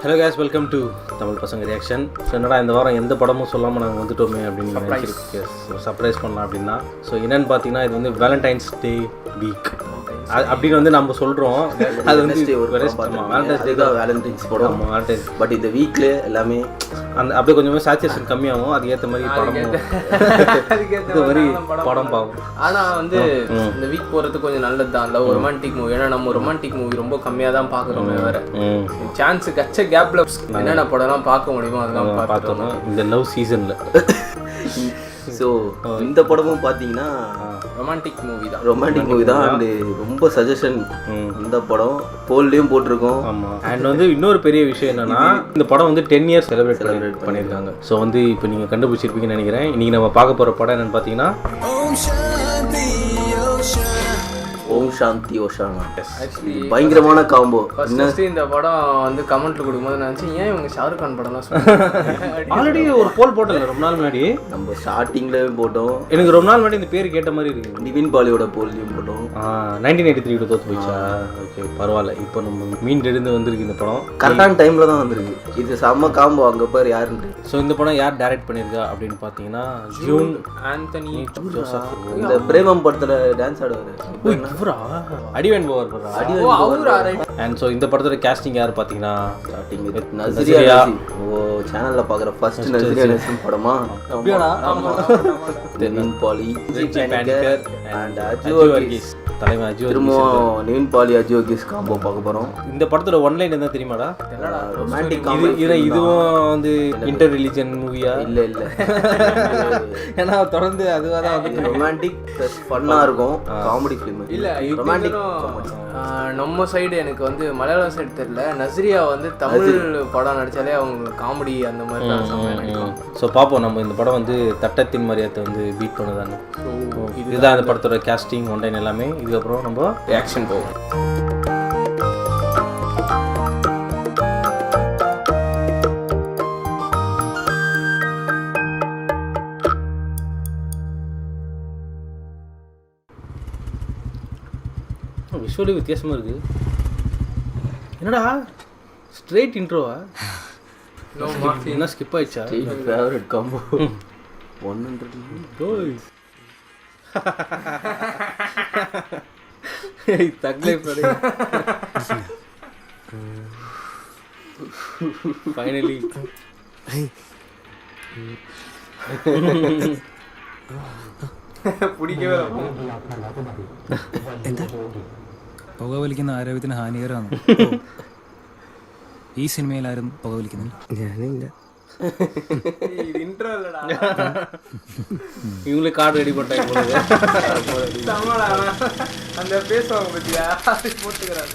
Hello case, welcome to Tamil பசங்க reaction. So என்னடா இந்த வாரம் எந்த படமும் சொல்லாமல் நாங்கள் வந்துட்டோமே அப்படின்னு நினைச்சிருக்கேன். சர்ப்ரைஸ் பண்ணலாம் அப்படின்னா என்னென்னு பார்த்தீங்கன்னா, இது வந்து வேலண்டைன்ஸ் டே வீக் அப்படின்னு வந்து நம்ம சொல்கிறோம். அது வந்து வேலண்டைன்ஸ் டே தான் வேலண்டைன்ஸ் படம். வேலண்டைன்ஸ் பட் இந்த வீக்கில் எல்லாமே அந்த அப்படியே கொஞ்சமாக சேச்சுரேஷன் கம்மியாகும். அதுக்கேற்ற மாதிரி படம் பார்க்கும். ஆனால் வந்து இந்த வீக் போகிறது கொஞ்சம் நல்லது தான். இல்லை ரொமான்டிக் மூவி, ஏன்னா நம்ம ரொமான்டிக் மூவி ரொம்ப கம்மியாக தான் பார்க்குறோமே வேறு. சான்ஸு கச்ச கேப்பில் என்னென்ன படம்லாம் பார்க்க முடியுமோ அதெல்லாம் பார்த்தோம் இந்த லவ் சீசனில். ஸோ இந்த படமும் பார்த்தீங்கன்னா ரொமான்டிக் மூவி தான். அண்டு ரொம்ப சஜஷன். இந்த படம் போல்லையும் போட்டிருக்கோம். ஆமாம். அண்ட் வந்து இன்னொரு பெரிய விஷயம் என்னன்னா, இந்த படம் வந்து 10 years செலிப்ரேட் பண்ணியிருக்காங்க. ஸோ வந்து இப்போ நீங்கள் கண்டுபிடிச்சிருப்பீங்கன்னு நினைக்கிறேன். இன்னைக்கு நம்ம பார்க்க போகிற படம் என்னன்னு பார்த்தீங்கன்னா ஓம் சாந்தி ஓஷானா. பயங்கரமான காம்போ. இந்த படம் வந்து கமெண்ட்ல கொடுக்கும்போது நினைச்சேன், ஏன் இவங்க ஷாருக் கான் படம்லாம் சொல்றாங்க. ஆல்ரெடி ஒரு போல் போட்டல ரொம்ப நாள் முன்னாடி. நம்ம ஸ்டார்டிங்ல போட்டோம். எனக்கு ரொம்ப நாள் முன்னாடி இந்த பேர் கேட்ட மாதிரி இருக்கு. நிவின் பாலியோட போல்லையும் போட்டோம். 1983 தோத்து போயிடுச்சா? ஓகே, பரவாயில்ல. இப்போ நம்ம மீண்டு எழுந்து வந்திருக்கு இந்த படம். கரெக்டான டைம்ல தான் வந்திருக்கு. இது செம்ம காம்போ. அங்க பாரு யாருன்னு. ஸோ இந்த படம் யார் டைரக்ட் பண்ணியிருக்கா அப்படின்னு பார்த்தீங்கன்னா, ஜூன் ஆந்தனி ஜோசப். இந்த பிரேமம் படத்துல டான்ஸ் ஆடுவாரு. அடிவன் போவர். அண்ட் ஸோ இந்த படத்தோட கேஸ்டிங் யார் பார்த்தீங்கன்னா, நஸ்ரியா. ஓ, சேனல்ல பாக்குற ஃபர்ஸ்ட் நஸ்ரியா நஸ்ரின் படமா? நிவின் பாலி அண்ட் அஜு வர்கீஸ். தலைவன் அஜு வர்கீஸ். நிவின் பாலி அஜு வர்கீஸ் காம்போ பார்க்க போறோம். இந்த படத்தோட ஒன்லைன் என்ன தெரியுமாடா? ரொமான்டிக் இதுவும் வந்து இன்டர் ரிலிஜன் மூவியா? இல்ல ஏன்னா தொடர்ந்து அதுவாக தான் வந்து ரொமான்டிக் ப்ளஸ் ஃபன்னா இருக்கும். காமெடி ஃபிலிம் இல்ல. ரொமான்டிக் நம்ம சைடு எனக்கு வந்து மலையாளம் சைடு தெரியல. நஸ்ரியா வந்து தமிழ் படம் நடிச்சாலே அவங்க காமெடி அந்த மாதிரி தான். ஸோ பார்ப்போம். நம்ம இந்த படம் வந்து தட்டத்தின் மரியாதை வந்து பீட் பண்ணதானே. இதுதான் இந்த படத்தோட கேஸ்டிங் ஒன்லைன் எல்லாமே. இதுக்கப்புறம் நம்ம ஆக்ஷன் போவோம். விஷுவலி வித்தியாசமாக இருக்குது. என்னடா ஸ்ட்ரெயிட் இன்ட்ரோவா? என்ன ஸ்கிப் ஆயிடுச்சா? ஃபேவரட் காம்போ 100 தக்லை படி. ஃபைனலி പിടിക്കവേ എന്താ പുകവലിക്കുന്ന ആരോഗ്യത്തിന് ഹാനികരമാണ്. ഈ സിനിമയിൽ ആരും പുകവലിക്കുന്നില്ല. ഞാനില്ല. இவங்களே கார்டு ரெடி பண்ணிட்டாங்க. அந்த பேசுவாங்க பத்தியா போட்டுக்கிறாங்க.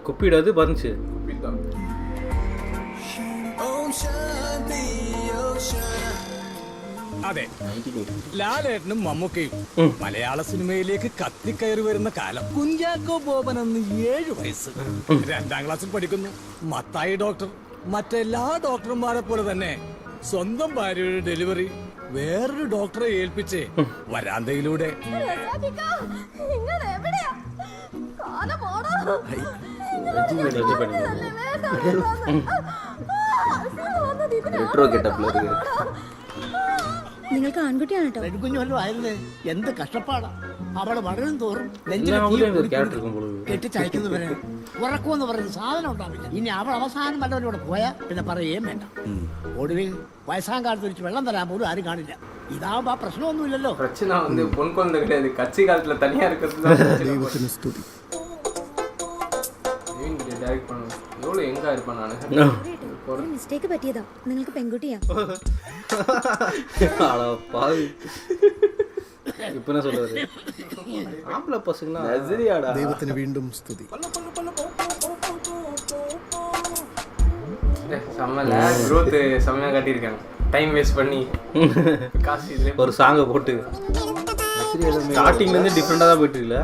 குப்பிடாது வந்துச்சு. അതെ, ലാലേട്ടനും മമ്മൂക്കയും മലയാള സിനിമയിലേക്ക് കത്തിക്കയറി വരുന്ന കാലം. കുഞ്ചാക്കോ ബോബൻ അന്ന് 7 വയസ്സ്, 2ാം ക്ലാസ്സിൽ പഠിക്കുന്നു. മത്തായി ഡോക്ടർ മറ്റെല്ലാ ഡോക്ടർമാരെ പോലെ തന്നെ സ്വന്തം ഭാര്യയുടെ ഡെലിവറി വേറൊരു ഡോക്ടറെ ഏൽപ്പിച്ച് വരാന്തയിലൂടെ നിങ്ങൾക്ക് ആൺകുട്ടിയാണ് കേട്ടോ. പെൺകുഞ്ഞുവല്ലോ ആയിരുന്നേ. എന്ത് കഷ്ടപ്പാടാ. അവള് വളരും തോറും കെട്ടിച്ചയക്കുന്നു വരെ ഉറക്കുമെന്ന് പറയുന്ന സാധനം ഉണ്ടാവില്ല. ഇനി അവൾ അവസാനം വല്ലവരോട് പോയാൽ പിന്നെ പറയുകയും വേണ്ട. ഒടുവിൽ വയസ്സാം കാലത്ത് വെച്ച് വെള്ളം തരാൻ പോലും ആരും കാണില്ല. ഇതാവുമ്പോ ആ പ്രശ്നമൊന്നുമില്ലല്ലോ. பிரச்சனை வந்து பொன் குழந்தை கிடையாது, கட்சி காலத்துல தனியா இருக்கிறது தான். எவ்வளவு எங்க இருப்பேன் நானு. ഒരു മിസ്റ്റേക്ക് പറ്റിയതാ. നിങ്ങൾക്ക് പെൺകുട്ടിയാ. ഇപ്പൊ என்ன சொல்றது? ஆம்பளை பசங்க நஸ்ரியாடா. ദൈവത്തിന് വീണ്ടും സ്തുതി. செம்மல growth செம்மையா காட்டியிருக்காங்க. டைம் வேஸ்ட் பண்ணி காசு இதுல ஒரு சாங்கை போட்டு ஸ்டார்டிங்ல இருந்து டிஃப்ரெண்டா தான் போயிட்டு இருக்குல்ல.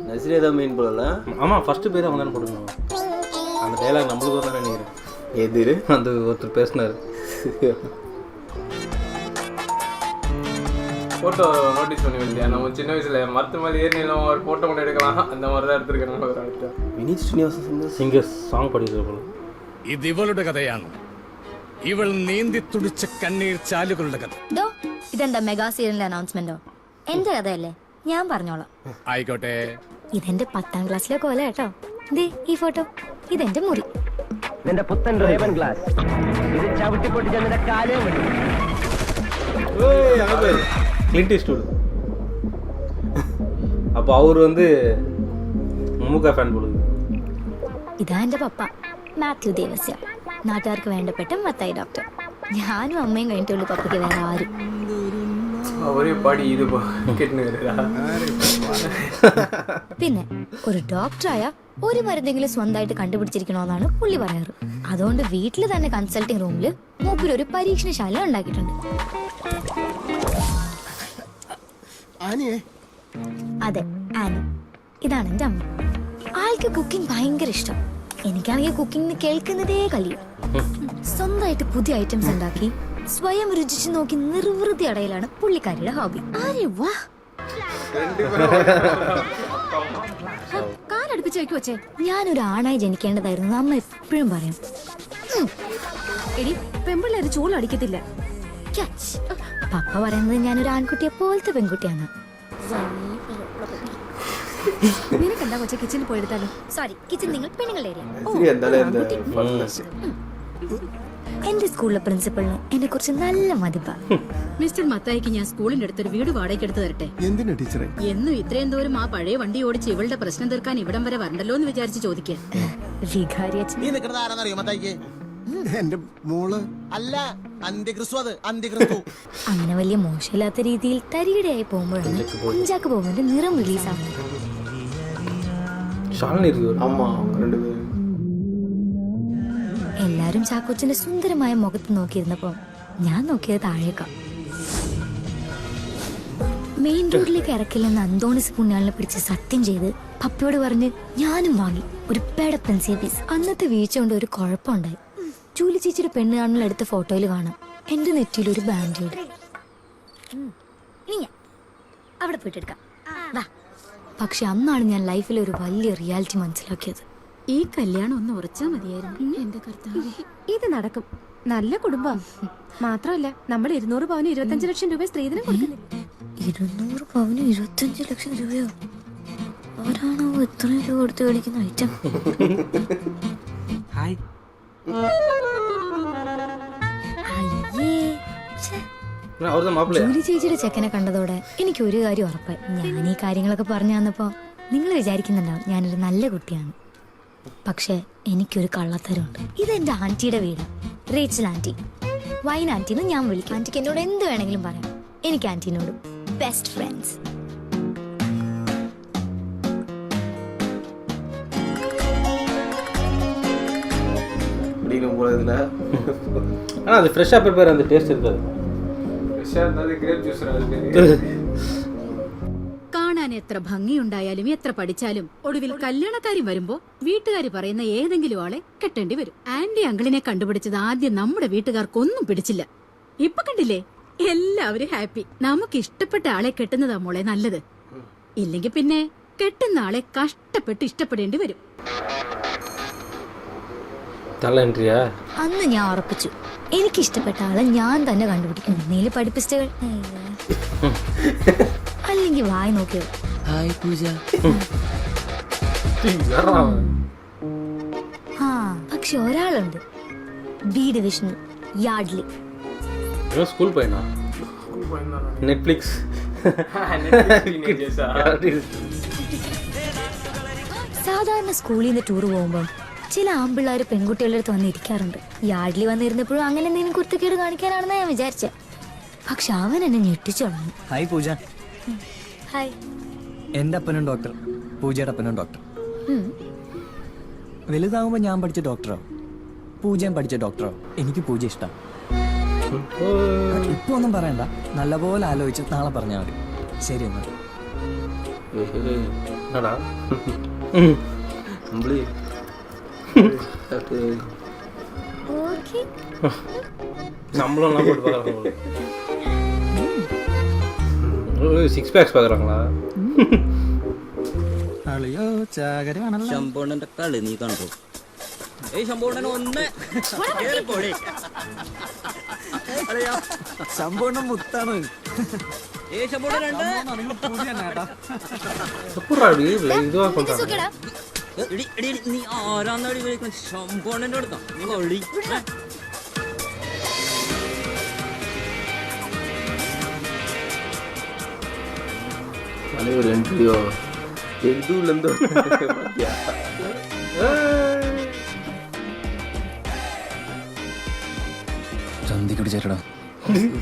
நஸ்ரியா தான் மெயின் போடல. ஆமா, ஃபர்ஸ்ட் பேர் அவங்க தான் போடணும். அந்த டயலாக் நம்மளுக்கு தான் நினைக்கிறேன். எதிரு அந்த ஒருத்தர் பேசினார். ஃபோட்டோ நோட்டீஸ் பண்ணி வச்சியா? நம்ம சின்ன வயசுல மரத்து மேலே ஏறி நிலம் ஒரு ஃபோட்டோ கொண்டு எடுக்கலாம், அந்த மாதிரி தான் எடுத்துருக்கேன் ஒரு ஆள்கிட்ட. വിനീത് ശ്രീനിവാസൻ சிங்கர்ஸ் சாங் படிக்கிறது போல. ഇത് ഇവളുടെ കഥയാണ്. ഇവൾ നീന്തി തുടിച്ച കണ്ണീർ ചാലുകളുടെ കഥ. ഇതെന്താ മെഗാ സീരിയലിന്റെ അനൗൺസ്മെന്റോ? എന്റെ കഥയല്ലേ, ഞാൻ പറഞ്ഞോളാം. ആയിക്കോട്ടെ. ഇതെന്റെ 10ാം ക്ലാസ്സിലെ കോല കേട്ടോ. ദേ ഈ ഫോട്ടോ, ഇതെന്റെ മുറി. നിന്റെ പുത്തൻ റേവൻ ഗ്ലാസ് ഇത് ചവിട്ടി പൊട്ടിച്ച നിന്റെ കാലേ മതി. Clint Eastwood. அப்போ அவர் வந்து മമ്മൂക്ക ഫാൻ പോലും. ഇതാ എന്റെ പപ്പ മാത്യു ദേവസ്യ, നാട്ടുകാർക്ക് വേണ്ടപ്പെട്ട മത്തായി ഡോക്ടർ. ഞാനും അമ്മയും കഴിഞ്ഞിട്ടുള്ളൂ പപ്പയ്ക്ക് വേറെ ആരും. ഒരേ പാടി ഇത് കേട്ടിന്. പിന്നെ ഒരു ഡോക്ടറായ ഒരു മരുന്നെങ്കിലും സ്വന്തമായിട്ട് കണ്ടുപിടിച്ചിരിക്കണമെന്നാണ് പുള്ളി പറയാറ്. അതുകൊണ്ട് വീട്ടിൽ തന്നെ കൺസൾട്ടിംഗ് റൂമിൽ മൂപ്പര് ഒരു പരീക്ഷണശാല ഉണ്ടാക്കിയിട്ടുണ്ട്. അതെ, ആനി. ഇതാണ് എന്റെ അമ്മ. ആൾക്ക് കുക്കിംഗ് ഭയങ്കര ഇഷ്ടം. എനിക്കാണെങ്കിൽ കുക്കിംഗ് കേൾക്കുന്നതേ കളിയും. സ്വന്തമായിട്ട് പുതിയ ഐറ്റംസ് ഉണ്ടാക്കി സ്വയം രുചിച്ചു നോക്കി നിർവൃതി അടയിലാണ് പുള്ളിക്കാരിയുടെ ഹോബി. കാലടുപ്പിച്ച് വെക്ക് വെച്ചേ. ഞാനൊരു ആണായി ജനിക്കേണ്ടതായിരുന്നു അമ്മ എപ്പോഴും പറയും. എടി, പെൺപിള്ളേര് ചൂളടിക്കത്തില്ല. പപ്പ പറയുന്നത് ഞാനൊരു ആൺകുട്ടിയെ പോലത്തെ പെൺകുട്ടിയാണ്. നിനക്കെന്താ കൊച്ചെ കിച്ചണിൽ പോയെടുത്താലോ? സോറി, കിച്ചൺ നിങ്ങൾ പെണ്ണുങ്ങളുടെ ഏരിയ. എന്റെ സ്കൂളിലെ പ്രിൻസിപ്പളിന് എന്നെ കുറിച്ച് നല്ല മതിപ്പാ. മിസ്റ്റർ മത്തായിക്ക് ഞാൻ സ്കൂളിന്റെ അടുത്തൊരു വീട് വാടകയ്ക്ക് എടുത്ത് തരട്ടെ? എന്തിനാ ടീച്ചറെ? എന്നും ഇത്രയും ദൂരം ആ പഴയ വണ്ടി ഓടിച്ച് ഇവളുടെ പ്രശ്നം തീർക്കാൻ ഇവിടം വരെ വരണ്ടല്ലോ എന്ന് വിചാരിച്ച് ചോദിക്കുക. എന്റെ മോള് അല്ല, അന്ത്യക്രിസ്തു. അത് അന്ത്യക്രിസ്തു. അങ്ങനെ വലിയ മോശമില്ലാത്ത രീതിയിൽ തരികിടയായി പോകുമ്പോഴാണ് കുഞ്ചാക്ക് ബോബന്റെ നിറം റിലീസ് ആവുന്നത്. ஆமா அவங்க 2 பேரும். എല്ലാരും ചാക്കോച്ചന്റെ സുന്ദരമായ മുഖത്ത് നോക്കിയിരുന്നപ്പോ ഞാൻ നോക്കിയത് താഴേക്കാ. മെയിൻ റോഡിലേക്ക് ഇറക്കില്ലെന്ന് അന്തോണിസ് പുണ്യാളിനെ പിടിച്ച് സത്യം ചെയ്ത് പപ്പയോട് പറഞ്ഞ് ഞാനും വാങ്ങി ഒരു പേടപ്പൻ പീസ്. അന്നത്തെ വീഴ്ച കൊണ്ട് ഒരു കുഴപ്പമുണ്ടായി. ജൂലി ചേച്ചിയുടെ പെണ്ണ് കാണുന്ന എടുത്ത ഫോട്ടോയിൽ കാണാം എന്റെ നെറ്റിയിൽ ഒരു ബാൻഡേഡ്. അവിടെ പോയിട്ട് എടുക്കാം. പക്ഷെ അന്നാണ് ഞാൻ ലൈഫിൽ ഒരു വലിയ റിയാലിറ്റി മനസ്സിലാക്കിയത്. ഈ കല്യാണം ഒന്ന് ഉറച്ചാ മതിയായിരുന്നു. എന്റെ കർത്താവേ, ഇത് നടക്കും. നല്ല കുടുംബം മാത്രമല്ല, നമ്മൾ 200 പവന് 25 ലക്ഷം രൂപ സ്ത്രീധനം കൊടുക്കുന്നില്ല. 200 പവന് 25 ലക്ഷം രൂപയോ? ആരാണോ ഇത്രയും രൂപ കൊടുത്ത് കളിക്കുന്ന ഐറ്റം? ഹായ്. ജൂലി ചേച്ചിയുടെ ചെക്കനെ കണ്ടതോടെ എനിക്ക് ഒരു കാര്യം ഉറപ്പായി. ഞാൻ ഈ കാര്യങ്ങളൊക്കെ പറഞ്ഞു തന്നപ്പോ നിങ്ങൾ വിചാരിക്കുന്നുണ്ടാവും ഞാനൊരു നല്ല കുട്ടിയാണ്. പക്ഷെ എനിക്കൊരു കള്ളത്തരമുണ്ട്. ഇതെന്റെ ആന്റിയുടെ വീട്, റേച്ചൽ ആന്റി. വൈൻ ആന്റിന്ന് ഞാൻ വിളിക്കും. ആന്റിക്ക് എന്നോട് എന്ത് വേണമെങ്കിലും പറയാം. എനിക്ക് ആന്റിനോട് ബെസ്റ്റ് ഫ്രണ്ട്സ്. குடிக்கும் போல இதுல. ஆனா அது ஃப்ரெஷ்ஷா ப்ரிப்பேர் அந்த டேஸ்ட் இருக்காது. ഫ്രഷാ இருந்தாலும் ഗ്രേപ്പ് ജ്യൂസ് കാണാൻ എത്ര ഭംഗിയുണ്ടായാലും എത്ര പഠിച്ചാലും ഒടുവിൽ കല്യാണക്കാരി വരുമ്പോ വീട്ടുകാര് പറയുന്ന ഏതെങ്കിലും ആളെ കെട്ടേണ്ടി വരും. ആന്റി അങ്കിളിനെ കണ്ടുപിടിച്ചത് ആദ്യം നമ്മുടെ വീട്ടുകാർക്കൊന്നും പിടിച്ചില്ല. ഇപ്പൊ കണ്ടില്ലേ, എല്ലാവരും ഹാപ്പി. നമുക്ക് ഇഷ്ടപ്പെട്ട ആളെ കെട്ടുന്നതാ മോളെ നല്ലത്. ഇല്ലെങ്കിൽ പിന്നെ കെട്ടുന്ന ആളെ കഷ്ടപ്പെട്ട് ഇഷ്ടപ്പെടേണ്ടി വരും. അന്ന് ഞാൻ ഉറപ്പിച്ചു, എനിക്കിഷ്ടപ്പെട്ട ആളെ ഞാൻ തന്നെ കണ്ടുപിടിക്കും. നീല് പഠിപ്പിച്ചകൾ അല്ലെങ്കിൽ വായി നോക്കിയോ. ഹായ് പൂജ. ആ പക്ഷെ ഒരാളുണ്ട്, ബി ഡിവിഷൻ യാർഡ്ലി. സ്കൂൾ പോയിനാ നെറ്റ്ഫ്ലിക്സ്. സാധാരണ സ്കൂളിൽ നിന്ന് ടൂർ പോകുമ്പോൾ ചില ആമ്പിള്ളേർ പെൺകുട്ടികളുടെ അടുത്ത് വന്ന് ഇരിക്കാറുണ്ട്. യാർഡ്ലി വന്നിരുന്നപ്പോഴും അങ്ങനെ എന്തെങ്കിലും കുർത്തക്കേട് കാണിക്കാനാണെന്നാ ഞാൻ വിചാരിച്ചത്. പക്ഷെ അവൻ എന്നെ ഞെട്ടിച്ചു കളഞ്ഞു. ഹായ് പൂജ. ഹായ്. എൻ്റെ അപ്പനും ഡോക്ടർ, പൂജയുടെ അപ്പനും ഡോക്ടർ. വലുതാകുമ്പോൾ ഞാൻ പഠിച്ച ഡോക്ടറോ പൂജയും പഠിച്ച ഡോക്ടറോ എനിക്ക് പൂജ ഇഷ്ടം. ഇപ്പൊ ഒന്നും പറയണ്ട, നല്ലപോലെ ആലോചിച്ച് നാളെ പറഞ്ഞാൽ മതി. ശരി എന്നാ. நம்மளும் போட்டு பார்க்கலாம். 6 packs பார்க்குறாங்களா? അളിയോ ചാകരമാണല്ലോ. ശമ്പോണ്ണന്റെ കളി നീ കണ്ടു. ശമ്പോണ്ണൻ ഒന്ന് സംഭവം മുത്താണ്. ശമ്പോണ്ണൻ രണ്ട് எப்படா இதுவாக பண்ணுறாங்க? നീ ആരാന്നടി വിളിക്കുന്ന? ശമ്പോണ്ണന്റെ അടുത്താ നീ കളി. ஒரு இன்டர்வியூ எந்தூர்லேருந்து ചന്തിക്ക് പിടിച്ചേരടാ.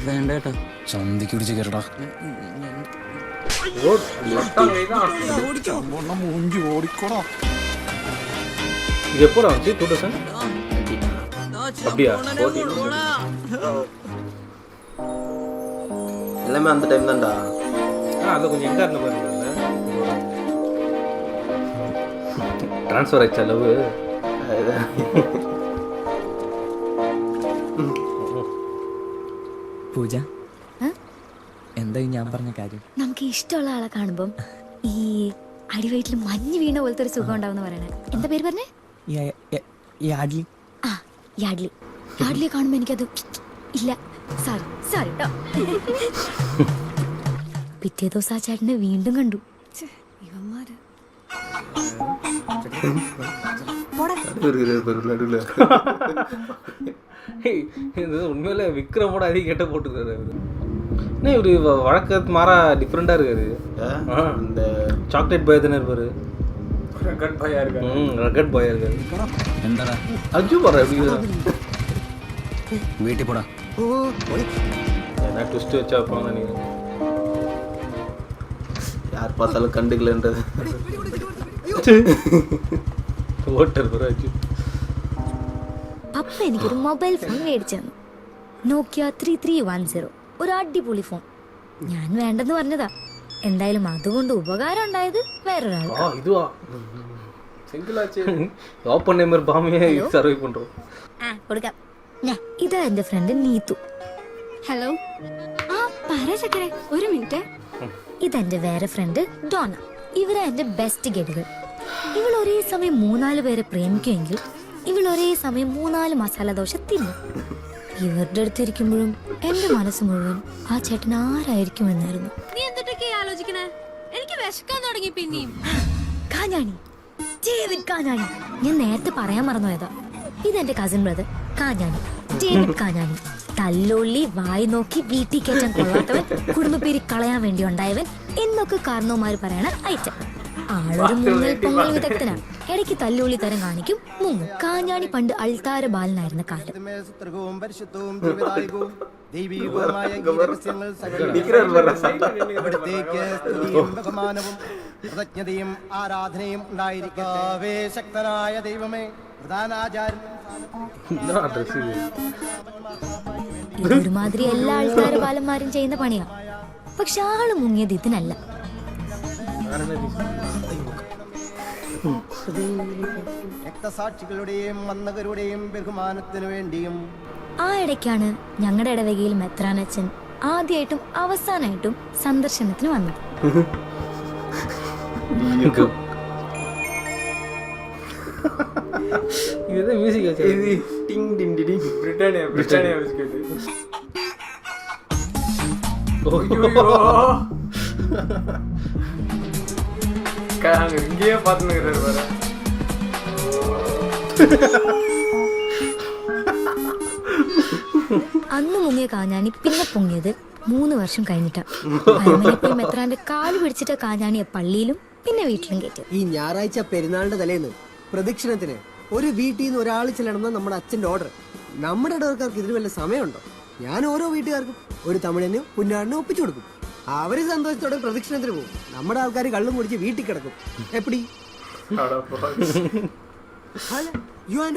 വേണ്ട കേട്ടോ. ചന്തിക്ക് പിടിച്ച് കയറടാ. മൂഞ്ചി ഓടിക്കോടാ. இது எப்போடா வந்துச்சு? 2000 அப்படியா? எல்லாமே அந்த டைம் தான்டா. அதில் கொஞ்சம் எங்கே இருந்த மாதிரி இல்லை. ட்ரான்ஸ்ஃபர் ஆயிடுச்சு அளவு. പൂജ എന്തായി ഞാൻ പറഞ്ഞ കാര്യം? നമുക്ക് ഇഷ്ടമുള്ള ആളെ കാണുമ്പം ഈ അടിവയറ്റിൽ മഞ്ഞ് വീണ പോലത്തെ ഒരു സുഖം ഉണ്ടാവും പറയണേ. എന്താ പേര് പറഞ്ഞേ? യാഡ്ലി. ആ യാഡ്ലി. യാഡ്ലിയെ കാണുമ്പോ എനിക്കത് ഇല്ല. സോറി സോറി കേട്ടോ. പിറ്റേ ദിവസം ആ ചേട്ടനെ വീണ്ടും കണ്ടു. ഇവന്മാര് இது உண்மையில விக்ரமோட அதிக கெட்ட போட்டுருக்காரு அவரு. என்ன இவரு வழக்கத்து மாறா டிஃப்ரெண்டாக இருக்காரு. இந்த சாக்லேட் பாய் தானே இருப்பாரு. ரகட் பாயா இருக்காரு. ரகட் பாயா இருக்காரு. എന്താടാ அஜு பாரு எப்படி വീട്ടിൽ പോടാ. என்ன ட்விஸ்ட் வச்சா வைப்பாங்க நீங்க. யார் பார்த்தாலும் கண்டுக்கலன்றது ஓட்டர் பாரு அஜு. പപ്പ എനിക്കൊരു മൊബൈൽ ഫോൺ മേടിച്ചു തന്നു. നോക്കിയ 3310. ഒരു അടിപൊളി ഫോൺ. ഞാൻ വേണ്ടെന്ന് പറഞ്ഞതാ. എന്തായാലും അതുകൊണ്ട് ഉപകാരം ഉണ്ടായത് വേറൊരാൾ. இதுவா சிங்கிளாச்சு. ஓப்பன் நேமர் பாமையே சர்வை பண்றோம். കൊടുക്കാം. ഇതാ എന്റെ ഫ്രണ്ട് നീതു. ഹലോ. ആ പറ ചക്കരെ, ഒരു മിനിറ്റ്. ഇതെന്റെ വേറെ ഫ്രണ്ട് ഡോണ. ഇവരാ എന്റെ ബെസ്റ്റ് ഗഡികൾ. ഇവൾ ഒരേ സമയം 3-4 പേരെ പ്രേമിക്കുമെങ്കിൽ ഇവൾ ഒരേ സമയം 3-4 മസാല ദോശ തിന്നും. ഇവരുടെ അടുത്തിരിക്കുമ്പോഴും എന്റെ മനസ്സ് മുഴുവൻ ആ ചേട്ടൻ ആരായിരിക്കും എന്നായിരുന്നു. നീ എന്തൊക്കെ ആലോചിക്കണേ? എനിക്ക് വിശക്കാൻ തുടങ്ങി പിന്നെയും. കാഞ്ഞാണി, ഡേവിഡ് കാഞ്ഞാണി. ഞാൻ നേരത്തെ പറയാൻ മറന്നുപോയതാ. ഇതെന്റെ cousin brother Kanjani, David Kanjani. തല്ലുള്ളി വായി നോക്കി വീട്ടിൽ കയറ്റാൻ കൊള്ളാത്തവൻ, കുടുംബപ്പേര് കളയാൻ വേണ്ടി ഉണ്ടായവൻ എന്നൊക്കെ കാരണവന്മാര് പറയണ ഐറ്റം. ആളൊരു മുങ്ങൽ പൊങ്ങൽ വിദഗ്ധനാണ്. ഇടയ്ക്ക് തല്ലുള്ളി തരം കാണിക്കും, മുങ്ങും. കാഞ്ഞാണി പണ്ട് അൾത്താര ബാലനായിരുന്ന കാലം. ആരാധനയും ഉണ്ടായിരിക്കട്ടെ. ശക്തനായ ദൈവമേ, പ്രധാനാചാര്യൻ. ഇതൊരുമാതിരി എല്ലാ അൾത്താര ബാലന്മാരും ചെയ്യുന്ന പണിയാ. പക്ഷെ ആള് മുങ്ങിയത് ഇതിനല്ല. രക്തസാക്ഷികളുടെയും വന്ദകരുടെയും ബഹുമാനത്തിനു വേണ്ടിയും. ആ ഇടയ്ക്കാണ് ഞങ്ങളുടെ ഇടവകയിൽ മെത്രാനച്ചൻ ആദ്യമായിട്ടും അവസാനമായിട്ടും സന്ദർശനത്തിന് വന്നത്. இதுதான் மியூசிக் வச்சு இது டிங் டிங் டிங் பிரிட்டானியா பிஸ்கட். இங்கேயே பார்த்துன்னு பாரு. അന്ന് മുങ്ങിയ കാഞ്ഞാണി പിന്നെ പൊങ്ങിയത് 3 വർഷം കഴിഞ്ഞിട്ടാ. പോയി മെത്രാന്റെ കാല് പിടിച്ചിട്ട് കാഞ്ഞാണിയെ പള്ളിയിലും പിന്നെ വീട്ടിലും കയറ്റി. ഈ ഞായറാഴ്ച പെരുന്നാളിന്റെ തലേന്ന് പ്രദക്ഷിണത്തിന് ഒരു വീട്ടിൽ നിന്ന് ഒരാൾ ചെല്ലണമെന്ന നമ്മുടെ അച്ഛന്റെ ഓർഡർ. നമ്മുടെ ഇടവക്കാർക്ക് ഇതിന് വല്ല സമയമുണ്ടോ? ഞാൻ ഓരോ വീട്ടുകാർക്കും ഒരു തമിഴനും പുന്നാടിനും ഒപ്പിച്ചു കൊടുക്കും. അവര് സന്തോഷത്തോടെ പ്രദക്ഷിണത്തിന് പോകും. നമ്മുടെ ആൾക്കാർ കള്ളും കുടിച്ച് വീട്ടിൽ കിടക്കും. എപ്പടി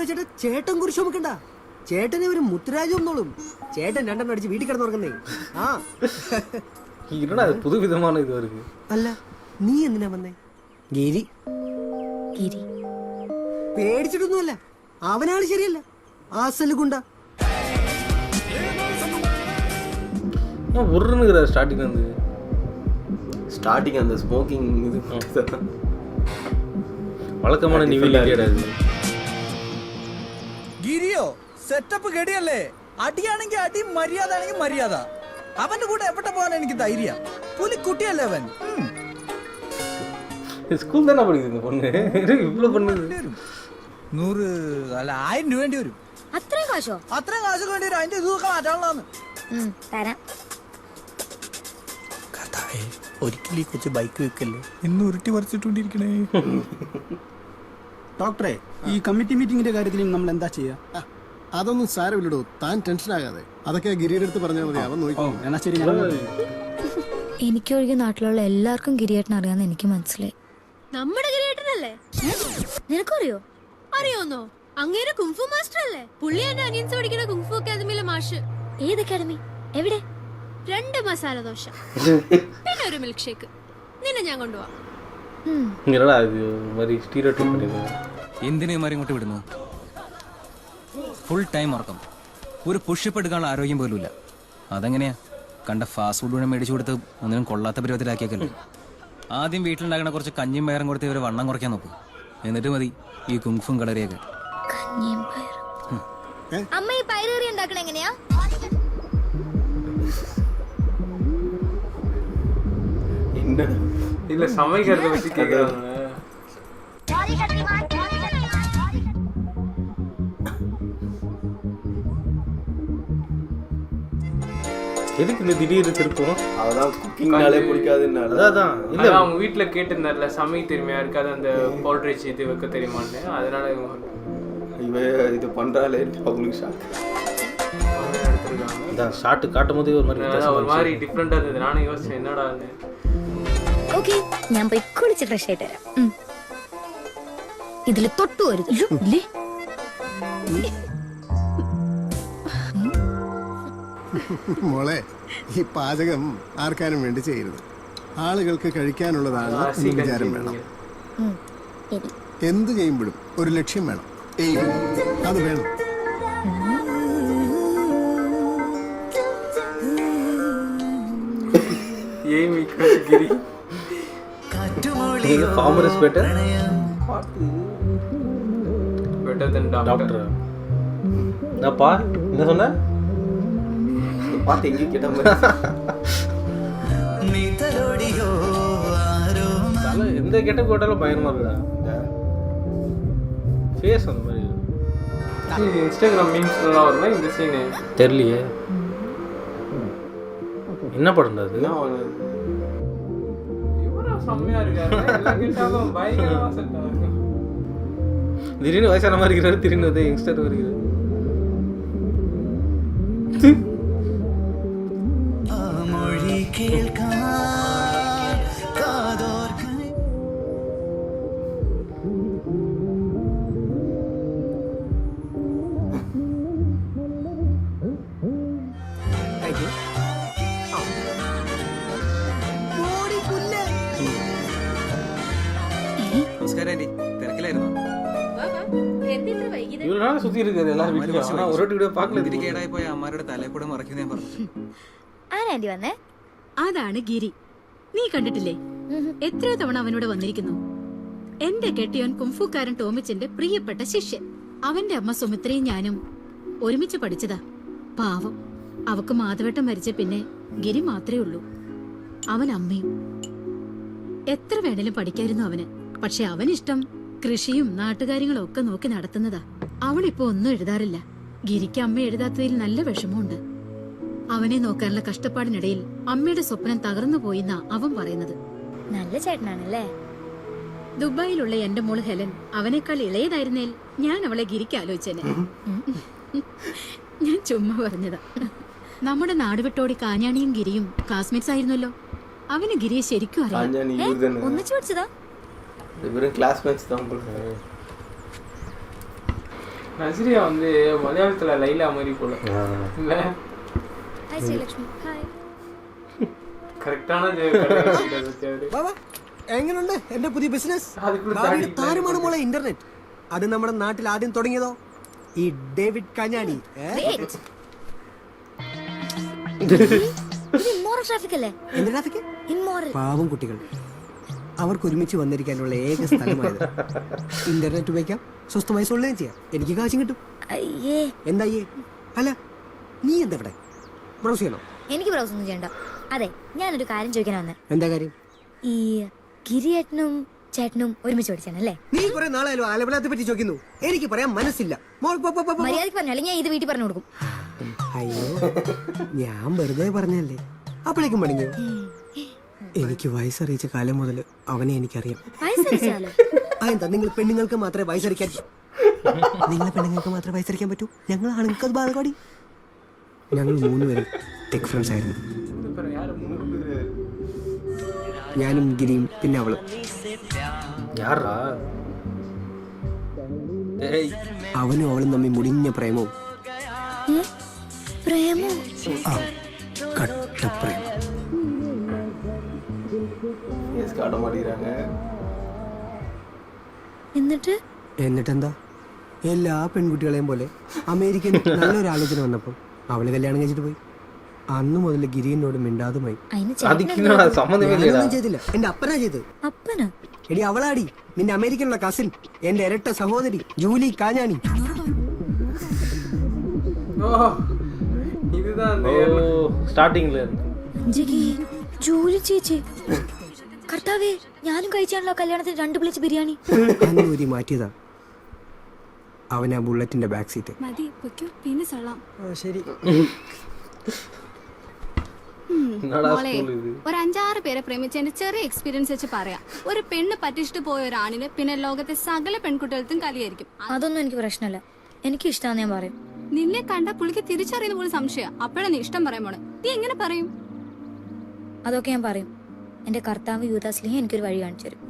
ചേട്ടാ, ചേട്ടൻ കുറിച്ച് ചുമക്കണ്ട. ചേട്ടനെ ഒരു മുത്തുരാജ് വന്നോളും. ചേട്ടൻ 2 അടിച്ച് വീട്ടിൽ കിടന്നുറങ്ങുന്നേ. ആ புது விதமான இது இருக்கு. അല്ല, നീ എന്തിനാ വന്നേ? ഗിരി ഗിരി പേടിച്ചിട്ടൊന്നുമല്ല. അവനാണ് ശരിയല്ല, ആസല് ഗുണ്ട. உருന്നുகிற ஸ்டார்டிங் வந்து ஸ்டார்டிங் அந்த ஸ்மோக்கிங் இது வழக்கமான நிவிலிட்டி அது. ഗിരിയോ സെറ്റപ്പ് ഗടിയല്ലേ? അടിയാണെങ്കിൽ അടി, മര്യാദ ആണെങ്കിൽ മര്യാദ. അവന്റെ കൂടെ എവിടെ പോകാൻ എനിക്ക് ധൈര്യം. പുലി കുട്ടിയല്ലേ അവൻ. സ്കൂൾ തന്നെ പഠിക്കുന്നത് இந்த பொண்ணு. ഇവള് பண்ணுது 100 അല്ല 1000 രൂപ വേണ്ടി വരും. അത്രയും കാശോ? അത്രയും കാശ് വേണ്ടി വരും. അതിന്റെ ഇതൊക്കെ മാറ്റാനുള്ളതാണ്. തരാം. ഒരിക്കലും ഈ കൊച്ചു ബൈക്ക് വെക്കല്ലേ, ഇന്ന് ഉരുട്ടി പറിച്ചിട്ടുണ്ടിരിക്കണേ. ഡോക്ടറെ, ഈ കമ്മിറ്റി മീറ്റിംഗിന്റെ കാര്യത്തിൽ നമ്മൾ എന്താ ചെയ്യാ? അതൊന്നും സാരമില്ലടോ, താൻ ടെൻഷൻ ആകാതെ. അതൊക്കെ ഗിരിയുടെ അടുത്ത് പറഞ്ഞാൽ മതി, അവൻ നോക്കി. എന്നാ ശരി. എനിക്കൊഴികെ നാട്ടിലുള്ള എല്ലാവർക്കും ഗിരിയേട്ടൻ അറിയാന്ന് എനിക്ക് മനസ്സിലായി. നമ്മുടെ ഗിരിയേട്ടനല്ലേ? നിനക്കറിയോ? അറിയോന്നോ? അങ്ങേരെ കുങ്ഫു മാസ്റ്റർ അല്ലേ? പുള്ളി എന്നെ അനിയൻസ് പഠിക്കുന്ന കുങ്ഫു അക്കാദമിയിലെ മാഷ്. ഏത് അക്കാദമി? എവിടെ? 2 മസാല ദോശ പിന്നെ ഒരു മിൽക്ക് ഷേക്ക്. നിന്നെ ഞാൻ കൊണ്ടുപോവാം. ഇങ്ങനെടാ ഇത് മരി സ്റ്റീരിയോടൈപ്പ് பண்ணிடுங்க. എന്തിനെ മാറി ഇങ്ങോട്ട് വിടുന്നു? ഫുൾ ടൈം ഉറക്കം, ഒരു പുഷപ്പ് എടുക്കാനുള്ള ആരോഗ്യം പോലും ഇല്ല. അതെങ്ങനെയാ? കണ്ട ഫാസ്റ്റ് ഫുഡ് മേടിച്ചു കൊടുത്ത് ഒന്നിനും കൊള്ളാത്ത പരുവത്തിലാക്കിയേക്കല്ലേ. ആദ്യം വീട്ടിലുണ്ടാക്കണ കുറച്ച് കഞ്ഞിയും പയറും കൊടുത്ത് ഇവരെ വണ്ണം കുറയ്ക്കാൻ നോക്കും. എന്നിട്ട് മതി ഈ കുങ്ഫും കളറിയൊക്കെ. അമ്മ ഈ പയറുകറി ഉണ്ടാക്കണ എങ്ങനെയാ? இல்ல சமைக்கிறத பத்தி கேக்குறாங்க. எதுக்கு இந்த திடீர்னு திருப்பம்? அதான் குக்கிங்னாலே பிடிக்காதுன்னு. அதான் இல்ல அவங்க வீட்ல கேட்டிருந்தார்ல சமைக்க தெரியுமா இருக்காது அந்த பவுடர் இது வைக்க தெரியுமான்னு. அதனால இவ இது பண்றாளே அவங்களுக்கு ஷாக். அதான் ஷாட் காட்டும்போது ஒரு மாதிரி டிஃபரெண்டா இருந்தது. நானும் யோசிச்சேன் என்னடான்னு. ഓക്കെ, ഞാൻ പോയി കുളിച്ച് ഫ്രഷ് ആയിട്ട് വരാം. ഇതിൽ തൊട്ടു വരുത് ഇല്ലേ? മോളെ, ഈ പാചകം ആർക്കാനും വേണ്ടി ചെയ്യരുത്. ആളുകൾക്ക് കഴിക്കാനുള്ളതാണ് എന്ന് വിചാരം വേണം. എന്ത് ചെയ്യുമ്പോഴും ഒരു ലക്ഷ്യം വേണം. അത് വേണം. farmer is better than doctor. என்னப்பா என்ன சொன்ன? பாட்டு எங்க கேட்ட மாதிரி எந்த கெட்ட போட்டாலும் பயமா இருக்குடா. ஃபேஸ் அந்த மாதிரி இன்ஸ்டாகிராம் மீம்ஸ்லாம் வருமா இந்த சீன்? தெரியலையே என்ன படம் அது? திடீர்னு வயசான மாதிரி இருக்கிறாரு, திடீர்னு வந்து யங்ஸ்டர் வருகிறார். നമസ്കാരം ആന്റി, തിരക്കിലായിരുന്നു? இவ்வளவு நாள் சுத்தி இருக்காரு எல்லாரும் வீட்டுல. ஆனா ஒரு வீடியோ பார்க்கல. ഇതിരി കേടായി പോയ അമ്മാരുടെ തലയെക്കൂടെ മറക്കുന്ന ഞാൻ പറഞ്ഞു. ആരാണ്ടി വന്നേ? അതാണ് ഗിരി. നീ കണ്ടിട്ടില്ലേ? എത്രയോ തവണ അവനോട് വന്നിരിക്കുന്നു. എന്റെ കെട്ടിയോൻ കുംഫുക്കാരൻ ടോമിച്ചിന്റെ പ്രിയപ്പെട്ട ശിഷ്യൻ. അവന്റെ അമ്മ സുമിത്രയും ഞാനും ഒരുമിച്ച് പഠിച്ചതാ. പാവം, അവക്ക് മാധവേട്ടൻ മരിച്ച പിന്നെ ഗിരി മാത്രമേ ഉള്ളൂ. അവൻ അമ്മയും. എത്ര വേണേലും പഠിക്കായിരുന്നു അവന്. പക്ഷെ അവനിഷ്ടം കൃഷിയും നാട്ടുകാര്യങ്ങളും ഒക്കെ നോക്കി നടത്തുന്നതാ. അവളിപ്പോ ഒന്നും എഴുതാറില്ല. ഗിരിക്ക് അമ്മ എഴുതാത്തതിൽ നല്ല വിഷമമുണ്ട്. അവനെ നോക്കാനുള്ള കഷ്ടപ്പാടിനിടയിൽ അമ്മയുടെ സ്വപ്നം തകർന്നു പോയിന്നാ അവൻ പറയുന്നത്. നല്ല ചേട്ടനാണല്ലേ? ദുബായിലുള്ള എന്റെ മോള് ഹെലൻ അവനേക്കാൾ ഇളയതായിരുന്നേൽ ഞാൻ അവളെ ഗിരിക്ക് ആലോചിച്ചേനെ. ഞാൻ ചുമ്മാ പറഞ്ഞതാ. നമ്മുടെ നാട് വിട്ടോടി കാഞ്ഞാണിയും ഗിരിയും ക്ലാസ്മേറ്റ്സ് ആയിരുന്നല്ലോ. അവന് ഗിരിയെ ശരിക്കും അറിയാം. ഒന്നിച്ചു പഠിച്ചതാ? இவரும் கிளாஸ்மேட்ஸ் தான் போல. நஸ்ரியா வந்து மலையாளத்துல லைலா மாதிரி போல இல்ல? ஹாய் ஸ்ரீலக்ஷ்மி. ഹായ്. കറക്റ്റാണ്. എങ്ങനെയുണ്ട് എന്റെ പുതിയ ബിസിനസ്? താരമാണ് മോളെ ഇന്റർനെറ്റ്. അത് നമ്മുടെ നാട്ടിൽ ആദ്യം തുടങ്ങിയതോ ഈ ഡേവിഡ് കഞ്ഞാണി. ട്രാഫിക് അല്ലേ? എന്ത് ട്രാഫിക്? ഇമ്മോറൽ. പാവം കുട്ടികൾ, അവർക്ക് ഒരുമിച്ച് വന്നിരിക്കാനുള്ള ഏക സ്ഥലമായത്. ഇന്റർനെറ്റ് ഉപയോഗിക്കാം, സ്വസ്ഥമായി സൊള്ളുകയും ചെയ്യാം, എനിക്ക് കാശും കിട്ടും. അയ്യേ. എന്തായേ? അല്ല, നീ എന്താ ഇവിടെ ബ്രൗസ് ചെയ്യണോ? എനിക്ക് ബ്രൗസ് ഒന്നും ചെയ്യണ്ട. അതെ, ഞാനൊരു കാര്യം ചോദിക്കാൻ വന്നേ. എന്താ കാര്യം? ഈ ഗിരിയേട്ടനും ചേട്ടനും ഒരുമിച്ച് പഠിച്ചാണല്ലേ? നീ കുറെ നാളായാലും ആലപ്പുഴത്തെ പറ്റി ചോദിക്കുന്നു, എനിക്ക് പറയാൻ മനസ്സില്ല. മര്യാദക്ക് പറഞ്ഞു, അല്ലെങ്കിൽ ഞാൻ ഇത് വീട്ടിൽ പറഞ്ഞു കൊടുക്കും. അയ്യോ, ഞാൻ വെറുതെ പറഞ്ഞല്ലേ. അപ്പോഴേക്കും പണിഞ്ഞു. എനിക്ക് വയസ്സറിയിച്ച കാലം മുതൽ അവനെ എനിക്കറിയാം. അതെന്താ, നിങ്ങൾ പെണ്ണുങ്ങൾക്ക് മാത്രമേ വയസ്സറിക്കാൻ പറ്റൂ? ഞങ്ങൾ ആണുങ്ങൾക്ക് അത് ബാധകടി. ഞങ്ങൾ 3 പേരും ടെക് ഫ്രണ്ട്സ് ആയിരുന്നു. ഞാനും ഗിരിയും പിന്നെ അവളും. അവനും അവളും തമ്മിൽ മുടിഞ്ഞ പ്രേമവും. ആ, കട്ടപ്രേമം. എന്നിട്ടെന്താ, എല്ലാ പെൺകുട്ടികളെയും പോലെ അമേരിക്കൻ നല്ലൊരു ആലോചന വന്നപ്പോ അവള് കല്യാണം കഴിച്ചിട്ട് പോയി. അന്ന് മുതൽ ഗിരിയനോട് മിണ്ടാതുമായി. ചെയ്തില്ല, എന്റെ അപ്പനാ ചെയ്ത്. എടി അവളാടി നിന്റെ അമേരിക്കനുള്ള കസിൻ, എന്റെ ഇരട്ട സഹോദരി ജൂലി കാഞ്ഞാണി. ജൂലി ചേച്ചി, കർത്താവേ, ഞാനും കഴിച്ചാണല്ലോ കല്യാണത്തിന് 2 പ്ലേറ്റ് ബിരിയാണി. അന്നൂരി മാറ്റിയതാ അവൻ ആ ബുള്ളറ്റിന്റെ ബാക്ക് സീറ്റ്. ശരി. ഒരു 5-6 പേരെ പ്രേമിച്ചതിന്റെ ചെറിയ എക്സ്പീരിയൻസ് വെച്ച് പറയാം. ഒരു പെണ്ണ് പറ്റിച്ചിട്ട് പോയ ഒരാണിന് പിന്നെ ലോകത്തെ സകല പെൺകുട്ടികൾക്കും കലിയായിരിക്കും. അതൊന്നും എനിക്ക് പ്രശ്നമല്ല, എനിക്ക് ഇഷ്ടമാണെന്ന് ഞാൻ പറയും. നിന്നെ കണ്ട പുള്ളിക്ക് തിരിച്ചറിയുന്ന പോലെ സംശയം. അപ്പോഴാ നീ ഇഷ്ടം പറയാൻ പോണേ. നീ എങ്ങനെ പറയും? അതൊക്കെ ഞാൻ പറയും. എന്റെ കർത്താവ് യൂദാസ്ലിഹ എനിക്കൊരു വഴി കാണിച്ചു തരും.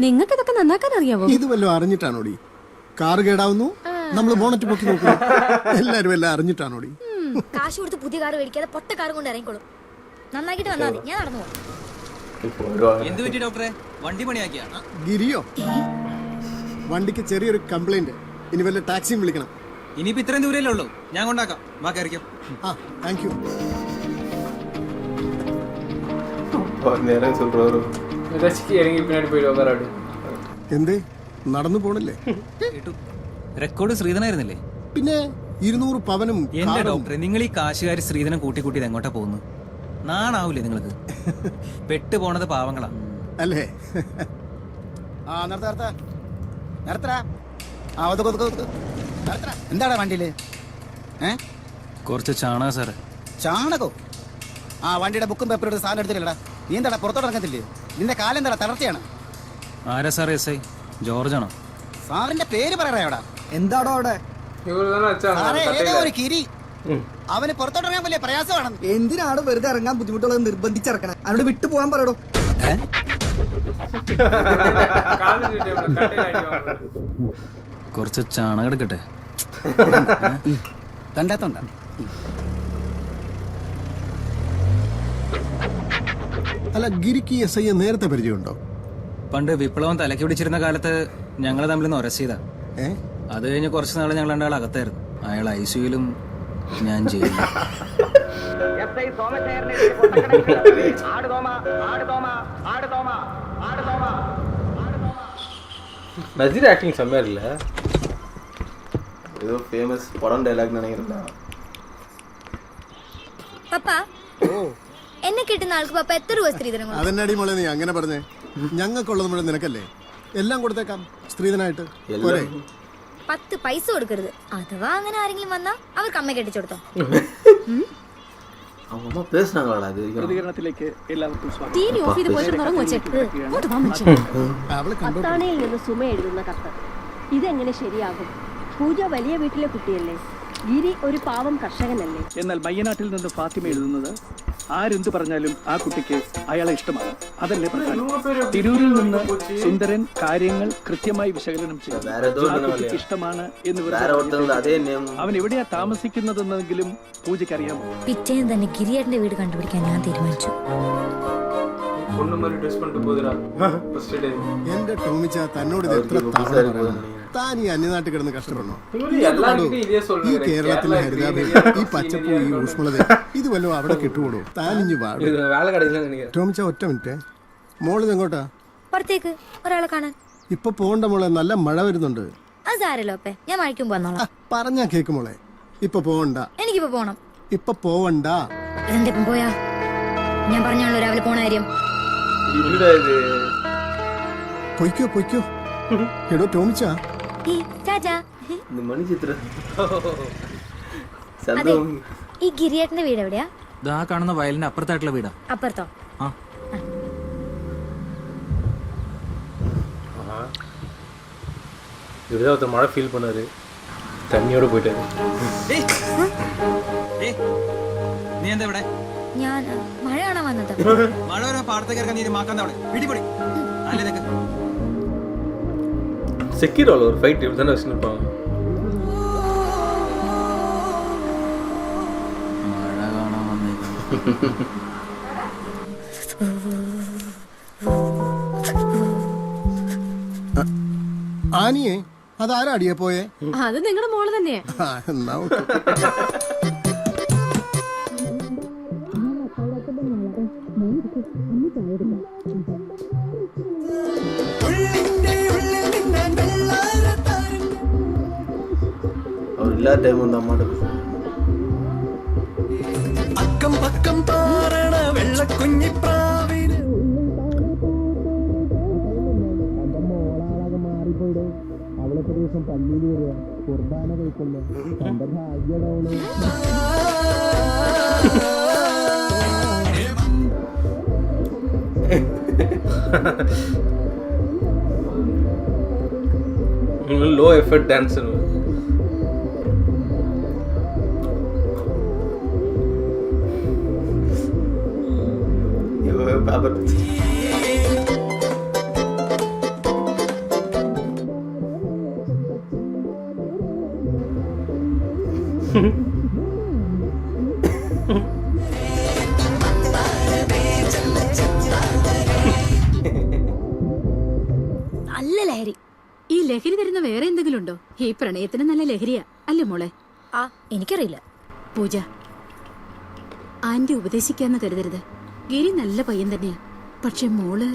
നിങ്ങൾക്ക് ഇതൊക്കെ നന്നാക്കാൻ അറിയാവോ? ഇത് വല്ലതും അറിഞ്ഞിട്ടാണോടി? കാറ് കേടാവുന്നു, നമ്മള് ബോണറ്റ് പൊക്കി നോക്കുന്നു. എല്ലാരും എല്ലാം അറിഞ്ഞിട്ടാണോടി? കാശ് കൊടുത്ത് പുതിയ കാർ മേടിക്കാതെ പൊട്ട കാർ കൊണ്ട് ഇറങ്ങിക്കോളും. നന്നാക്കിട്ട് വന്നാൽ മതി, ഞാൻ നടന്നു പോകും. ഗിരിയോ, വണ്ടിക്ക് ചെറിയൊരു കംപ്ലൈന്റ്, ഇനി വല്ല ടാക്സിയും വിളിക്കണം. ഇനിയിപ്പോ ഇത്രയും ദൂരല്ലേ ഉള്ളൂ, ഞാൻ കൊണ്ടാക്കാം. വാ കയറിക്കാം. ആ, താങ്ക് യു. എന്തേ, നടന്നു പോണില്ലേ? റെക്കോർഡ് ശ്രീധനായിരുന്നില്ലേ? പിന്നെ 200 പവനും. എന്റെ ഡോക്ടറെ, നിങ്ങൾ ഈ കാശുകാരി ശ്രീധനം കൂട്ടിക്കൂട്ടിയത് എങ്ങോട്ടാ പോകുന്നു? നാണാവൂലേ നിങ്ങൾക്ക്? പെട്ടു പോണത് പാവങ്ങളാ അല്ലേ? എന്താടാ വണ്ടിയില്? കുറച്ച് ചാണക സാറേ. ചാണകോ? ആ, വണ്ടിയുടെ ബുക്കും പേപ്പറും സാധനം എടുത്തില്ലടാ. നീ എന്താടാ പുറത്തോട്ട് ഇറങ്ങത്തില്ലേ? നിന്റെ കാലെന്താടാ തളർച്ചയാണ്? ആരാ സാറേ? എസ് ഐ ജോർജാണോ? സാറിന്റെ പേര് പറയടാ. എന്താടോ അവിടെ? ഒരു കിരി. അവന് പുറത്തോട്ട് ഇറങ്ങാൻ വലിയ പ്രയാസമാണ്. എന്തിനാണ് വെറുതെ ഇറങ്ങാൻ ബുദ്ധിമുട്ടുള്ളത് നിർബന്ധിച്ചിറക്കണം? അവനോട് വിട്ടു പോകാൻ പറയടോ. കുറച്ച് ചാണകം എടുക്കട്ടെ. കണ്ടാത്തോണ്ട. അല്ല, ഗിരിക്ക് എസ് ഐ നേരത്തെ പരിചയമുണ്ടോ? പണ്ട് വിപ്ലവം തലയ്ക്ക് പിടിച്ചിരുന്ന കാലത്ത് ഞങ്ങൾ തമ്മിലൊന്ന് ഉരസിയതാ. അത് കഴിഞ്ഞ് കുറച്ച് നാൾ ഞങ്ങൾ 2 ആൾ അകത്തായിരുന്നു. അയാൾ ICUയിലും ഞാൻ ചെയ്യും. നസീർ ആക്ടിങ് സെമ്മ ഏതോ ഫേമസ് പടം ഡയലോഗ് നിனைக்கிறேன்டா. പപ്പാ, എന്നെ കിട്ടുന്ന ആൾക്ക് പപ്പ എത്ര രൂപ സ്ത്രീധനം കൊടുക്കും? അതെന്നാടി മോളെ നീ അങ്ങനെ പറഞ്ഞേ? ഞങ്ങൾക്കുള്ളത് മുഴുവൻ നിനക്കല്ലേ? എല്ലാം കൊടുത്തേക്കാം സ്ത്രീധനായിട്ട്. 10 പൈസ കൊടുക്കരുത്. അഥവാ അങ്ങനെ ആരെങ്കിലും വന്നാ അവർക്ക് അമ്മ കെട്ടിച്ചു കൊടുത്തോ. അത്താണിയിൽ നിന്ന് സുമ എഴുതുന്ന കത്ത്. ഇതെങ്ങനെ ശരിയാകും? പൂജ വലിയ വീട്ടിലെ കുട്ടിയല്ലേ? ഗിരി ഒരു പാവം കർഷകനല്ലേ? എന്നാൽ മയ്യനാട്ടിൽ നിന്ന് ഫാത്തിമ എഴുതുന്നത് ആരെന്ത് പറഞ്ഞാലും ആ കുട്ടിക്ക് അയാളെ ഇഷ്ടമാണ്. അതല്ലേ പ്രധാനം. തിരൂരിൽ നിന്ന് സുന്ദരൻ കാര്യങ്ങൾ കൃത്യമായി വിശകലനം ചെയ്തു. ഇഷ്ടമാണ് എന്ന് അവൻ എവിടെയാ താമസിക്കുന്നതെന്നെങ്കിലും പൂജയ്ക്ക് അറിയാമോ? പിറ്റേന്ന് തന്നെ ഗിരിയേട്ടന്റെ വീട് കണ്ടുപിടിക്കാൻ ഞാൻ തീരുമാനിച്ചു. பொண்ணு மாதிரி ட்ரெஸ் பண்ணிட்டு போதுடா ஃபர்ஸ்ட் டே. എന്റെ ടോമിച്ച തന്നോട് ഇത് എത്ര തവണ പറയണം? താൻ ഈ അന്യനാട്ടിൽ കിടന്ന് കഷ്ടപ്പെടണോ? ഈ കേരളത്തിലെ ഹരിതാഭ, ഈ പച്ചപ്പൂ, ഈ ഊഷ്മളത, ഇത് വല്ലതും അവിടെ കിട്ടുകൂടോ? താൻ ഇഞ്ഞു പാടും. ടോമിച്ച ഒറ്റ മിനിറ്റ്, മോളിത് എങ്ങോട്ടാ? പുറത്തേക്ക് ഒരാളെ കാണാൻ. ഇപ്പൊ പോണ്ട മോളെ, നല്ല മഴ വരുന്നുണ്ട്. അത് സാരല്ലോ അപ്പേ, ഞാൻ മഴയ്ക്കും പോന്നോളാം. പറഞ്ഞാ കേക്ക് മോളെ, ഇപ്പൊ പോവണ്ട. എനിക്കിപ്പോ പോണം. ഇപ്പൊ പോവണ്ട. ഇതെന്തിപ്പം പോയാ? ഞാൻ പറഞ്ഞാണല്ലോ രാവിലെ പോണ കാര്യം. പൊയ്ക്കോ പൊയ്ക്കോ. എടോ ടോമിച്ച, അതെ, ഈ ഗിരിയേട്ടന്റെ വീട് എവിടെയാ? ഇതാ കാണുന്ന വയലിന്റെ അപ്പുറത്തായിട്ടുള്ള വീടാ. അപ്പുറത്തോ? இப்படிதான் ஒருத்தர் மழை ஃபீல் பண்ணாரு, தண்ணியோட போயிட்டாரு. നീ എന്താ ഇവിടെ? ഞാൻ മഴ കാണാൻ വന്നത്. മഴ വരാൻ പാടത്തേക്ക് ഇറക്കാൻ നീ മാക്കാൻ അവിടെ പിടിപൊടി അല്ലേ? ഇതൊക്കെ செக்யூர் ஆள் ஒரு ஃபைட் இப்படி தானே வச்சுருப்பாங்க. മഴ കാണാൻ വന്നേക്കും. ആനിയെ അതാരാ അടിയെ പോയേ? അത് നിങ്ങളുടെ മോള് തന്നെയാ. എന്നാ എല്ലാ ടൈമും നമ്മുടെ അക്കം പക്കം പാറണ വെള്ളക്കുഞ്ഞിപ്രാവിന് അവളൊക്കെ ദിവസം പള്ളിയിൽ വരിക, കുർബാന കഴിക്കുന്ന എന്റെ ഭാഗ്യമാണ്. Low effort dance. നല്ല ലഹരി. ഈ ലഹരി തരുന്ന വേറെ എന്തെങ്കിലും ഉണ്ടോ? ഈ പ്രണയത്തിന് നല്ല ലഹരിയാ അല്ലേ മോളെ? ആ, എനിക്കറിയില്ല. പൂജ, ആന്റി ഉപദേശിക്കാന്ന് കരുതരുത്. ഗിരി നല്ല പയ്യൻ തന്നെയാ. പക്ഷെ മോള്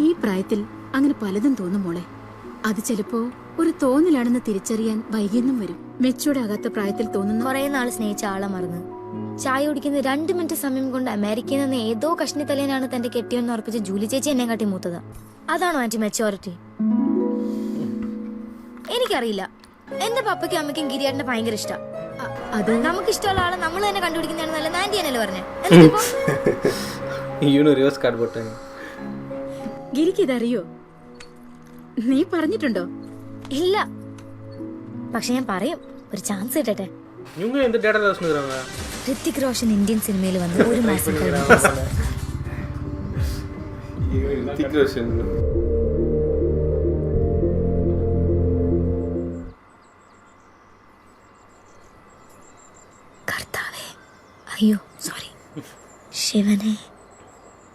ഈ പ്രായത്തിൽ അങ്ങനെ പലതും തോന്നും മോളെ. അത് ചിലപ്പോ ഒരു തോന്നലാണെന്ന് തിരിച്ചറിയാൻ വൈകിയെന്നും വരും. മെച്ചൂർഡാകാത്ത പ്രായത്തിൽ തോന്നുന്ന കുറെ നാള് സ്നേഹിച്ച ആളെ മറന്ന് ചായ കുടിക്കുന്ന 2 മിനിറ്റ് സമയം കൊണ്ട് അമേരിക്കയിൽ നിന്ന് ഏതോ കഷ്ണി തലേനാണ് തന്റെ കെട്ടിയെന്ന് ഉറപ്പിച്ച ജൂലി ചേച്ചി എന്നെ കാട്ടി മൂത്തത്. അതാണോ ആന്റി മെച്ചോറിറ്റി? എനിക്കറിയില്ല. എന്റെ പപ്പയ്ക്കും അമ്മയ്ക്കും ഗിരിയേട്ടനെ ഭയങ്കര ഇഷ്ടം. അത് നമുക്ക് ഇഷ്ടമുള്ള ആളെ നമ്മൾ തന്നെ കണ്ടുപിടിക്കുന്നതാണ് നല്ലത്. ആന്റി എന്നല്ലേ പറഞ്ഞേ? ഗിരിക്ക് ഇതറിയോ? നീ പറഞ്ഞിട്ടുണ്ടോ? ഇല്ല, പക്ഷെ ഞാൻ പറയും. ഒരു ചാൻസ് കിട്ടട്ടെ. ഋത്തിക് റോഷൻ ഇന്ത്യൻ സിനിമയിൽ വന്ന് 1 മാസം കർത്താവേ, അയ്യോ സോറി, ശിവനെ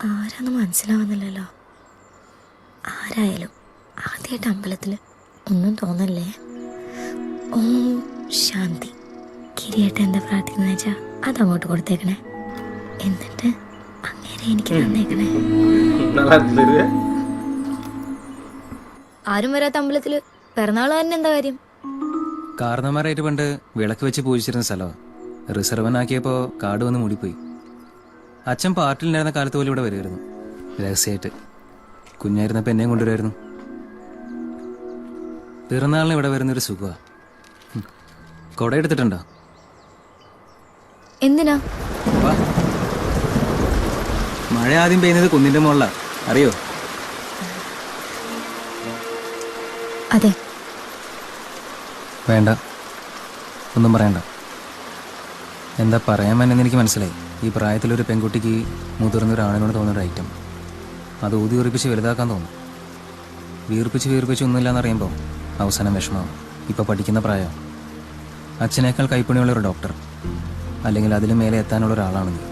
ആരാന്ന് മനസ്സിലാവുന്നില്ലല്ലോ. ആരായാലും ആദ്യമായിട്ട് അമ്പലത്തില് ഒന്നും തോന്നല്ലേ. ഓം ശാന്തി. കിരിയേട്ട എന്താ പ്രാർത്ഥിക്കുന്ന വെച്ചാ അതങ്ങോട്ട് കൊടുത്തേക്കണേ. എന്നിട്ട് അങ്ങനെ എനിക്ക് തന്നേക്കണേ. ആരും വരാത്ത അമ്പലത്തില് പിറന്നാൾ തന്നെ എന്താ കാര്യം? കാരണന്മാരായിട്ട് പണ്ട് വിളക്ക് വെച്ച് പൂജിച്ചിരുന്ന സ്ഥലമാണ്. റിസർവനാക്കിയപ്പോ കാട് വന്ന് മൂടിപ്പോയി. അച്ഛൻ പാർട്ടിലുണ്ടായിരുന്ന കാലത്ത് പോലും ഇവിടെ വരുമായിരുന്നു, രഹസ്യമായിട്ട്. കുഞ്ഞായിരുന്നപ്പോൾ എന്നെയും കൊണ്ടുവരുമായിരുന്നു. പിറന്നാളിന് ഇവിടെ വരുന്നൊരു സുഖമാണ്. കൊട എടുത്തിട്ടുണ്ടോ? എന്തിനാ? മഴ ആദ്യം പെയ്യുന്നത് കുന്നിന്റെ മുകളിലാ, അറിയോ? അതെ. വേണ്ട, ഒന്നും പറയണ്ട. എന്താ പറയാൻ വേണ്ടെന്ന് എനിക്ക് മനസ്സിലായി. ഈ പ്രായത്തിലൊരു പെൺകുട്ടിക്ക് മുതിർന്നൊരാണിനോട് തോന്നുന്നൊരു ഐറ്റം, അത് ഊതി ഉറപ്പിച്ച് വലുതാക്കാൻ തോന്നും. വീർപ്പിച്ച് ഒന്നുമില്ലാന്ന് അറിയുമ്പോൾ അവസാനം വിഷമമാവും. ഇപ്പോൾ പഠിക്കുന്ന പ്രായം. അച്ഛനേക്കാൾ കൈപ്പണിയുള്ളൊരു ഡോക്ടർ, അല്ലെങ്കിൽ അതിലും മേലെ എത്താനുള്ള ഒരാളാണ് നീ.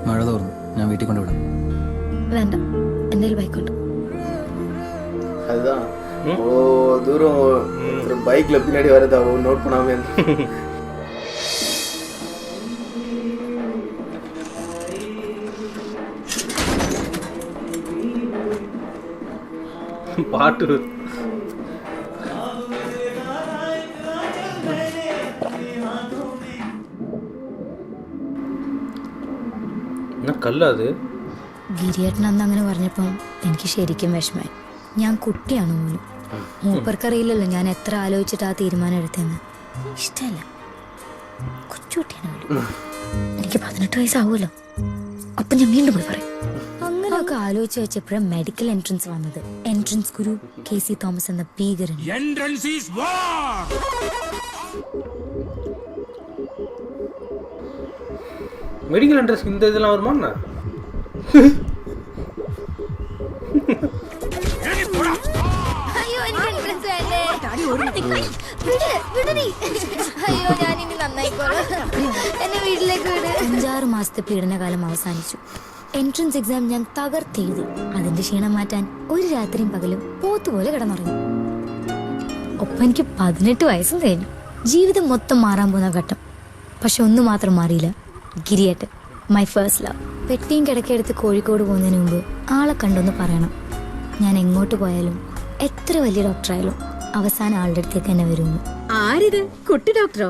മഴ തോർന്നു. ഞാൻ വീട്ടിൽ കൊണ്ടുവിടാം. വേണ്ട, എൻ്റെ ബൈക്കുണ്ട്. அதுதான் தூரம் ஒரு பைக்ல பின்னாடி வரதா நோட் பண்ணாம பாட்டு എന്നാ കല്ലാത്. ഗിരിയേട്ടൻ അന്ന് അങ്ങനെ പറഞ്ഞപ്പം എനിക്ക് ശരിക്കും വിഷമായി. ഞാൻ കുട്ടിയാണ് പോലും. മൂപ്പർക്കറിയില്ലല്ലോ ഞാൻ എത്ര ആലോചിച്ചിട്ട് ആ തീരുമാനം എടുത്തെന്ന്. ഇഷ്ടമല്ല, കൊച്ചുകുട്ടിയാണ് പോലും. എനിക്ക് 18 വയസ്സാവുമല്ലോ. അപ്പം ഞാൻ വീണ്ടും പോയി പറയും. അങ്ങനെയൊക്കെ ആലോചിച്ച് വെച്ചപ്പോഴും മെഡിക്കൽ എൻട്രൻസ് വന്നത്. എൻട്രൻസ് ഗുരു KC തോമസ് എന്ന ഭീകരൻ. மெடிக்கல் என்ட்ரன்ஸ் இந்த இதெல்லாம் வருமா? അയ്യോ, എനിക്ക് എൻട്രൻസ് വേണ്ടേ. അയ്യോ, ഞാനിനി നന്നായിക്കോളാം. എന്നെ വീട്ടിലേക്ക് വിട്. 5-6 മാസത്തെ പീഡനകാലം അവസാനിച്ചു. എൻട്രൻസ് എക്സാം ഞാൻ തകർത്തെഴുതി. അതിന്റെ ക്ഷീണം മാറ്റാൻ ഒരു രാത്രിയും പകലും പോത്തുപോലെ കിടന്നുറങ്ങി. ഒപ്പം എനിക്ക് 18 വയസ്സും കഴിഞ്ഞു. ജീവിതം മൊത്തം മാറാൻ പോകുന്ന ഘട്ടം. പക്ഷെ ഒന്നു മാത്രം മാറിയില്ല, ഗിരിയേട്ടൻ, മൈ ഫസ്റ്റ് ലവ്. പെട്ടിയും കിടക്കെടുത്ത് കോഴിക്കോട് പോകുന്നതിന് മുമ്പ് ആളെ കണ്ടൊന്ന് പറയണം. ഞാൻ എങ്ങോട്ട് പോയാലും എത്ര വലിയ ഡോക്ടറായാലും അവസാനം ആളുടെ അടുത്തേക്ക് തന്നെ വരുന്നു. ആരിത്? കുട്ടി ഡോക്ടറോ?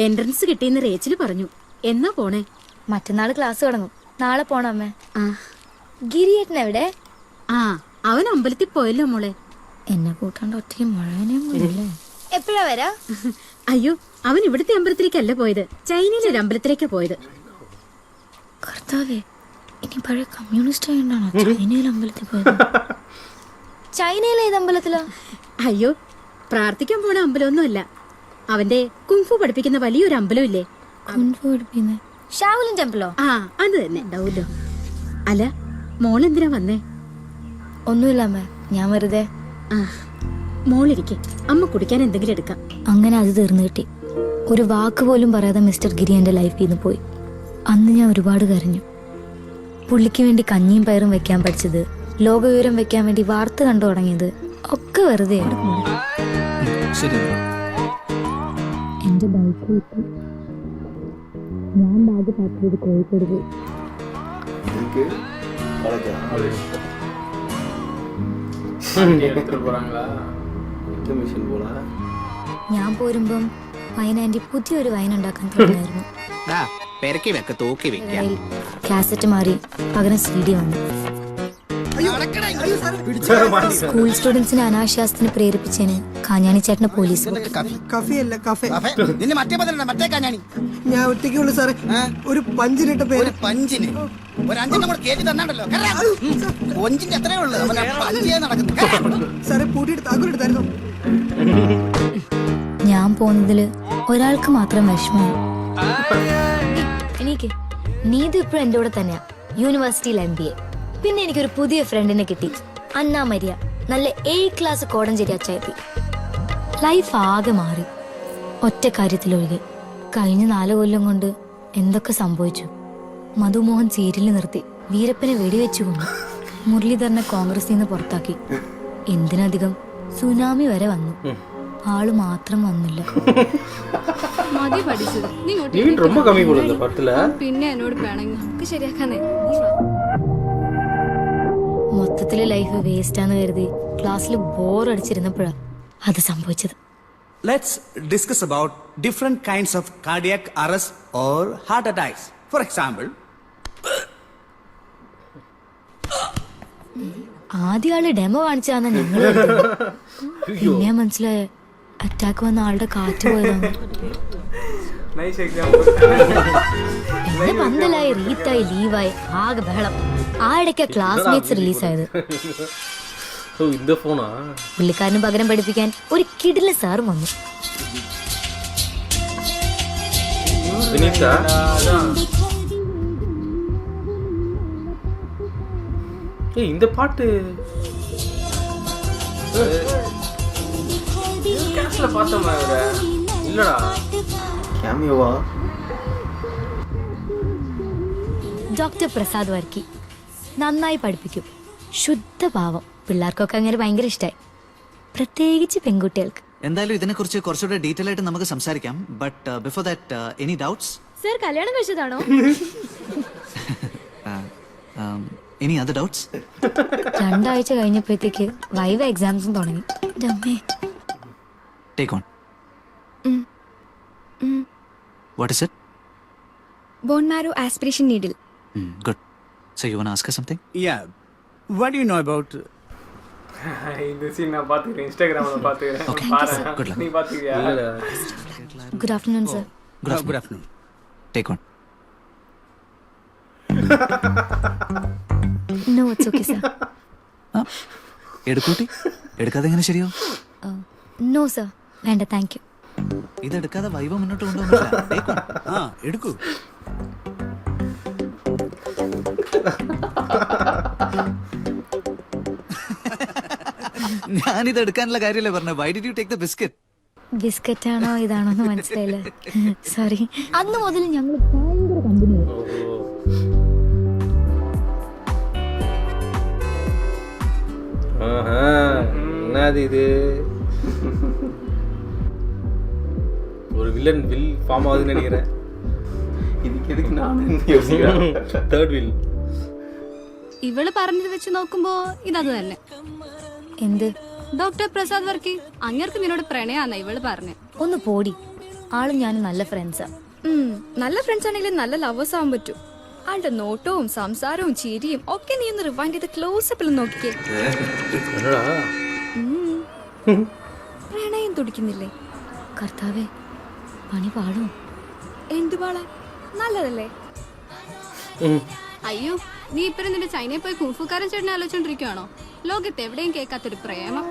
എൻട്രൻസ് കിട്ടിയെന്ന് റേച്ചിൽ പറഞ്ഞു. എന്നാ പോണേ? മറ്റന്നാൾ ക്ലാസ് തുടങ്ങും. നാളെ പോണം അമ്മേ. ഗിരിയേട്ടൻ എവിടെ? ആ, അവൻ അമ്പലത്തിൽ പോയല്ലോ മോളെ. എന്നെ കൂട്ടാണ്ട് ഒറ്റയ്ക്ക് മുഴുവനേ പോയില്ലേ? എപ്പോഴാ വരാ? അയ്യോ, അവൻ ഇവിടുത്തെ അമ്പലത്തിലേക്കല്ല പോയത്, ചൈനയിലെ ഒരു അമ്പലത്തിലേക്കാ പോയത്. കർത്താവേ, ഇനി പഴയ കമ്മ്യൂണിസ്റ്റ് ആയിട്ടാണോ ചൈനയിലെ അമ്പലത്തിൽ പോയത്? ചൈനയിലെ ഏത് അമ്പലത്തിലാ? അയ്യോ, പ്രാർത്ഥിക്കാൻ പോണ അമ്പലമൊന്നുമല്ല. അവന്റെ കുങ്ഫു പഠിപ്പിക്കുന്ന വലിയൊരു അമ്പലമില്ലേ? ഷാവുലിൻ ടെമ്പിളോ? ആ, അത് തന്നെ ഉണ്ടാവൂല്ലോ. അല്ല, മോളെന്തിനാ വന്നേ? ഒന്നുമില്ല അമ്മ, ഞാൻ വെറുതെ. ആ, മോളിരിക്കെ, അമ്മ കുടിക്കാൻ എന്തെങ്കിലും എടുക്കാം. അങ്ങനെ അത് തീർന്നു കിട്ടി. ഒരു വാക്ക് പോലും പറയാതെ മിസ്റ്റർ ഗിരി എൻ്റെ ലൈഫിൽ നിന്ന് പോയി. അന്ന് ഞാൻ ഒരുപാട് കരഞ്ഞു. പുള്ളിക്ക് വേണ്ടി കഞ്ഞിയും പയറും വെക്കാൻ പഠിച്ചത്, ലോകവിവരം വെക്കാൻ വേണ്ടി വാർത്ത കണ്ടു തുടങ്ങിയത് ഒക്കെ വെറുതെ. എന്റെ ബൈക്ക് വിട്ട് ഞാൻ ബാഗ് പാക്ക് ചെയ്ത് കോഴിക്കോട് പോയി. ഞാൻ പോരുമ്പം വയനാൻറ്റി പുതിയൊരു വൈൻ ഉണ്ടാക്കാൻ തുടങ്ങിയായിരുന്നു. കാസറ്റ് മാറി പകരം CD വന്നു. സ്കൂൾ സ്റ്റുഡൻസിനെ അനാശാസ്ത്രത്തിന് പ്രേരിപ്പിച്ചതിന് കാഞ്ഞാണി ചേട്ടനെ പോലീസ്. ഞാൻ ഒറ്റയ്ക്കുള്ളൂ സാറേ. ഒരു പഞ്ചിനിട്ട പേര്. പഞ്ചിന് ഒരു 5 കൂടെ കേട്ടി തന്നാണ്ടല്ലോ. എത്രയേ ഉള്ളൂ സാറേ. പൂട്ടിയിട്ട് താക്കോലെടുത്തായിരുന്നു. ഞാൻ പോകുന്നതില് ഒരാൾക്ക് മാത്രം വിഷമമായി. എനിക്ക് നീതു ഇപ്പോഴും എൻ്റെ കൂടെ തന്നെയാ, യൂണിവേഴ്സിറ്റിയിൽ MBA. പിന്നെ എനിക്കൊരു പുതിയ ഫ്രണ്ടിനെ കിട്ടി, അന്ന മരിയ. നല്ല A ക്ലാസ് കോടഞ്ചേരി അച്ചായത്തി. ലൈഫ് ആകെ മാറി, ഒറ്റ കാര്യത്തിലൊഴികെ. കഴിഞ്ഞ 4 കൊല്ലം കൊണ്ട് എന്തൊക്കെ സംഭവിച്ചു. മധുമോഹൻ സീരിയലിൽ നിർത്തി, വീരപ്പനെ വെടിവെച്ചു കൊന്നു, മുരളീധരനെ കോൺഗ്രസിൽ നിന്ന് പുറത്താക്കി. എന്തിനധികം സുനാമി വരെ വന്നു. ആള് മാത്രം വന്നില്ല. മതി പഠിച്ചത്. പിന്നെ എന്നോട് വേണമെങ്കിൽ നമുക്ക് ശരിയാക്കാന്നേ. മൊത്തത്തില് ലൈഫ് വേസ്റ്റാന്ന് കരുതി ക്ലാസ്സിൽ ബോറടിച്ചിരുന്നപ്പോഴാ അത് സംഭവിച്ചത്. Let's discuss about different kinds of cardiac arrest or heart attacks. For example, ആദ്യ ആള് ഡെമോ കാണിച്ചാന്ന് ഞങ്ങൾ പിന്നെ മനസ്സിലായ അറ്റാക്ക് വന്ന ആളുടെ കാറ്റ് പോയതാണ്. പിന്നെ പന്തലായി, റീത്തായി, ലീവായി, ആകെ ബഹളം. ആ ഇടയ്ക്ക് ക്ലാസ്മേറ്റ്സ് റിലീസായത്. പുള്ളിക്കാരന് പകരം പഠിപ്പിക്കാൻ ഒരു കിടില സാർ വന്നു. இந்த பாட்டு கேஸ்ல பார்த்தோமா இவர? இல்லடா, கேமியோவா? ഡോക്ടർ പ്രസാദ് വർക്കി. നന്നായി പഠിപ്പിക്കും. ശുദ്ധ പാവം. പിള്ളേർക്കൊക്കെ അങ്ങനെ ഭയങ്കര ഇഷ്ടമായി, പ്രത്യേകിച്ച് പെൺകുട്ടികൾക്ക്. എന്തായാലും ഇതിനെക്കുറിച്ച് കുറച്ചുകൂടെ ഡീറ്റെയിൽ ആയിട്ട് നമുക്ക് സംസാരിക്കാം. But before that any doubts? Sir കല്യാണം കഴിച്ചതാണോ? Any other doubts? 2 ആഴ്ച കഴിഞ്ഞപ്പോഴത്തേക്ക് വൈവ എക്സാംസും തുടങ്ങി. Take on. What is it? Bone marrow aspiration needle. Good. So you want to ask her something? Yeah. What do you know about? இந்த scene நான் பாத்துக்கிறேன், இன்ஸ்டாகிராம்ல பாத்துக்கிறேன். பாருங்க. Good luck. நீ பாத்துக்கிறியா? Good afternoon sir. Good afternoon. Take on. No it's okay sir. എടുക്കൂട്ടി, എടുക്കാതെ എങ്ങനെ ശരിയോ? നോ സർ, വേണ്ട താങ്ക് യു. ഇതെടുക്കാതെ വൈവ മുന്നോട്ട് കൊണ്ടുപോകുന്നില്ല. എടുക്കൂ. ഞാനിത് എടുക്കാനുള്ള കാര്യമല്ലേ പറഞ്ഞത്. Why did you take the biscuit? Biscuit ആണോ ഇതാണോ എന്ന് മനസ്സിലായില്ല. സോറി. അന്ന് മുതൽ ഞങ്ങൾ ഭയങ്കര കമ്പനി. என்னது இது? ஒரு வில்லன் வில் ஃபார்ம் ஆகுதுன்னு நினைக்கிறேன். இதுக்கு எதுக்கு நான் யோசிக்கிறேன். Third will. ഇവള് പറഞ്ഞത് വെച്ച് നോക്കുമ്പോ ഇതത് തന്നെ. എന്ത്? ഡോക്ടർ പ്രസാദ് വർക്കി അങ്ങേർക്ക് നിന്നോട് പ്രണയാന്ന ഇവള് പറഞ്ഞേ. ഒന്ന് പോടി. ആളും ഞാനും നല്ല ഫ്രണ്ട്സാ. നല്ല ഫ്രണ്ട്സ് ആണെങ്കിലും നല്ല ലവേഴ്സ് ആവാൻ പറ്റൂ. ആളുടെ നോട്ടവും സംസാരവും ചിരിയും ഒക്കെ നീ ഒന്ന് റിവൈൻഡ് ചെയ്ത് ക്ലോസപ്പിൽ നോക്കിക്കേ. പ്രണയം തുടിക്കുന്നില്ലേ? കർത്താവേ, പണി പാടും. എന്തു പാളാ? നല്ലതല്ലേ? അയ്യോ, നീ ഇപ്പഴും നിന്റെ ചൈനയിൽ പോയി കുംഫുക്കാരൻ ചേട്ടനെ ആലോചിച്ചോണ്ടിരിക്കുവാണോ? ലോകത്ത് എവിടെയും കേൾക്കാത്തൊരു പ്രേമം.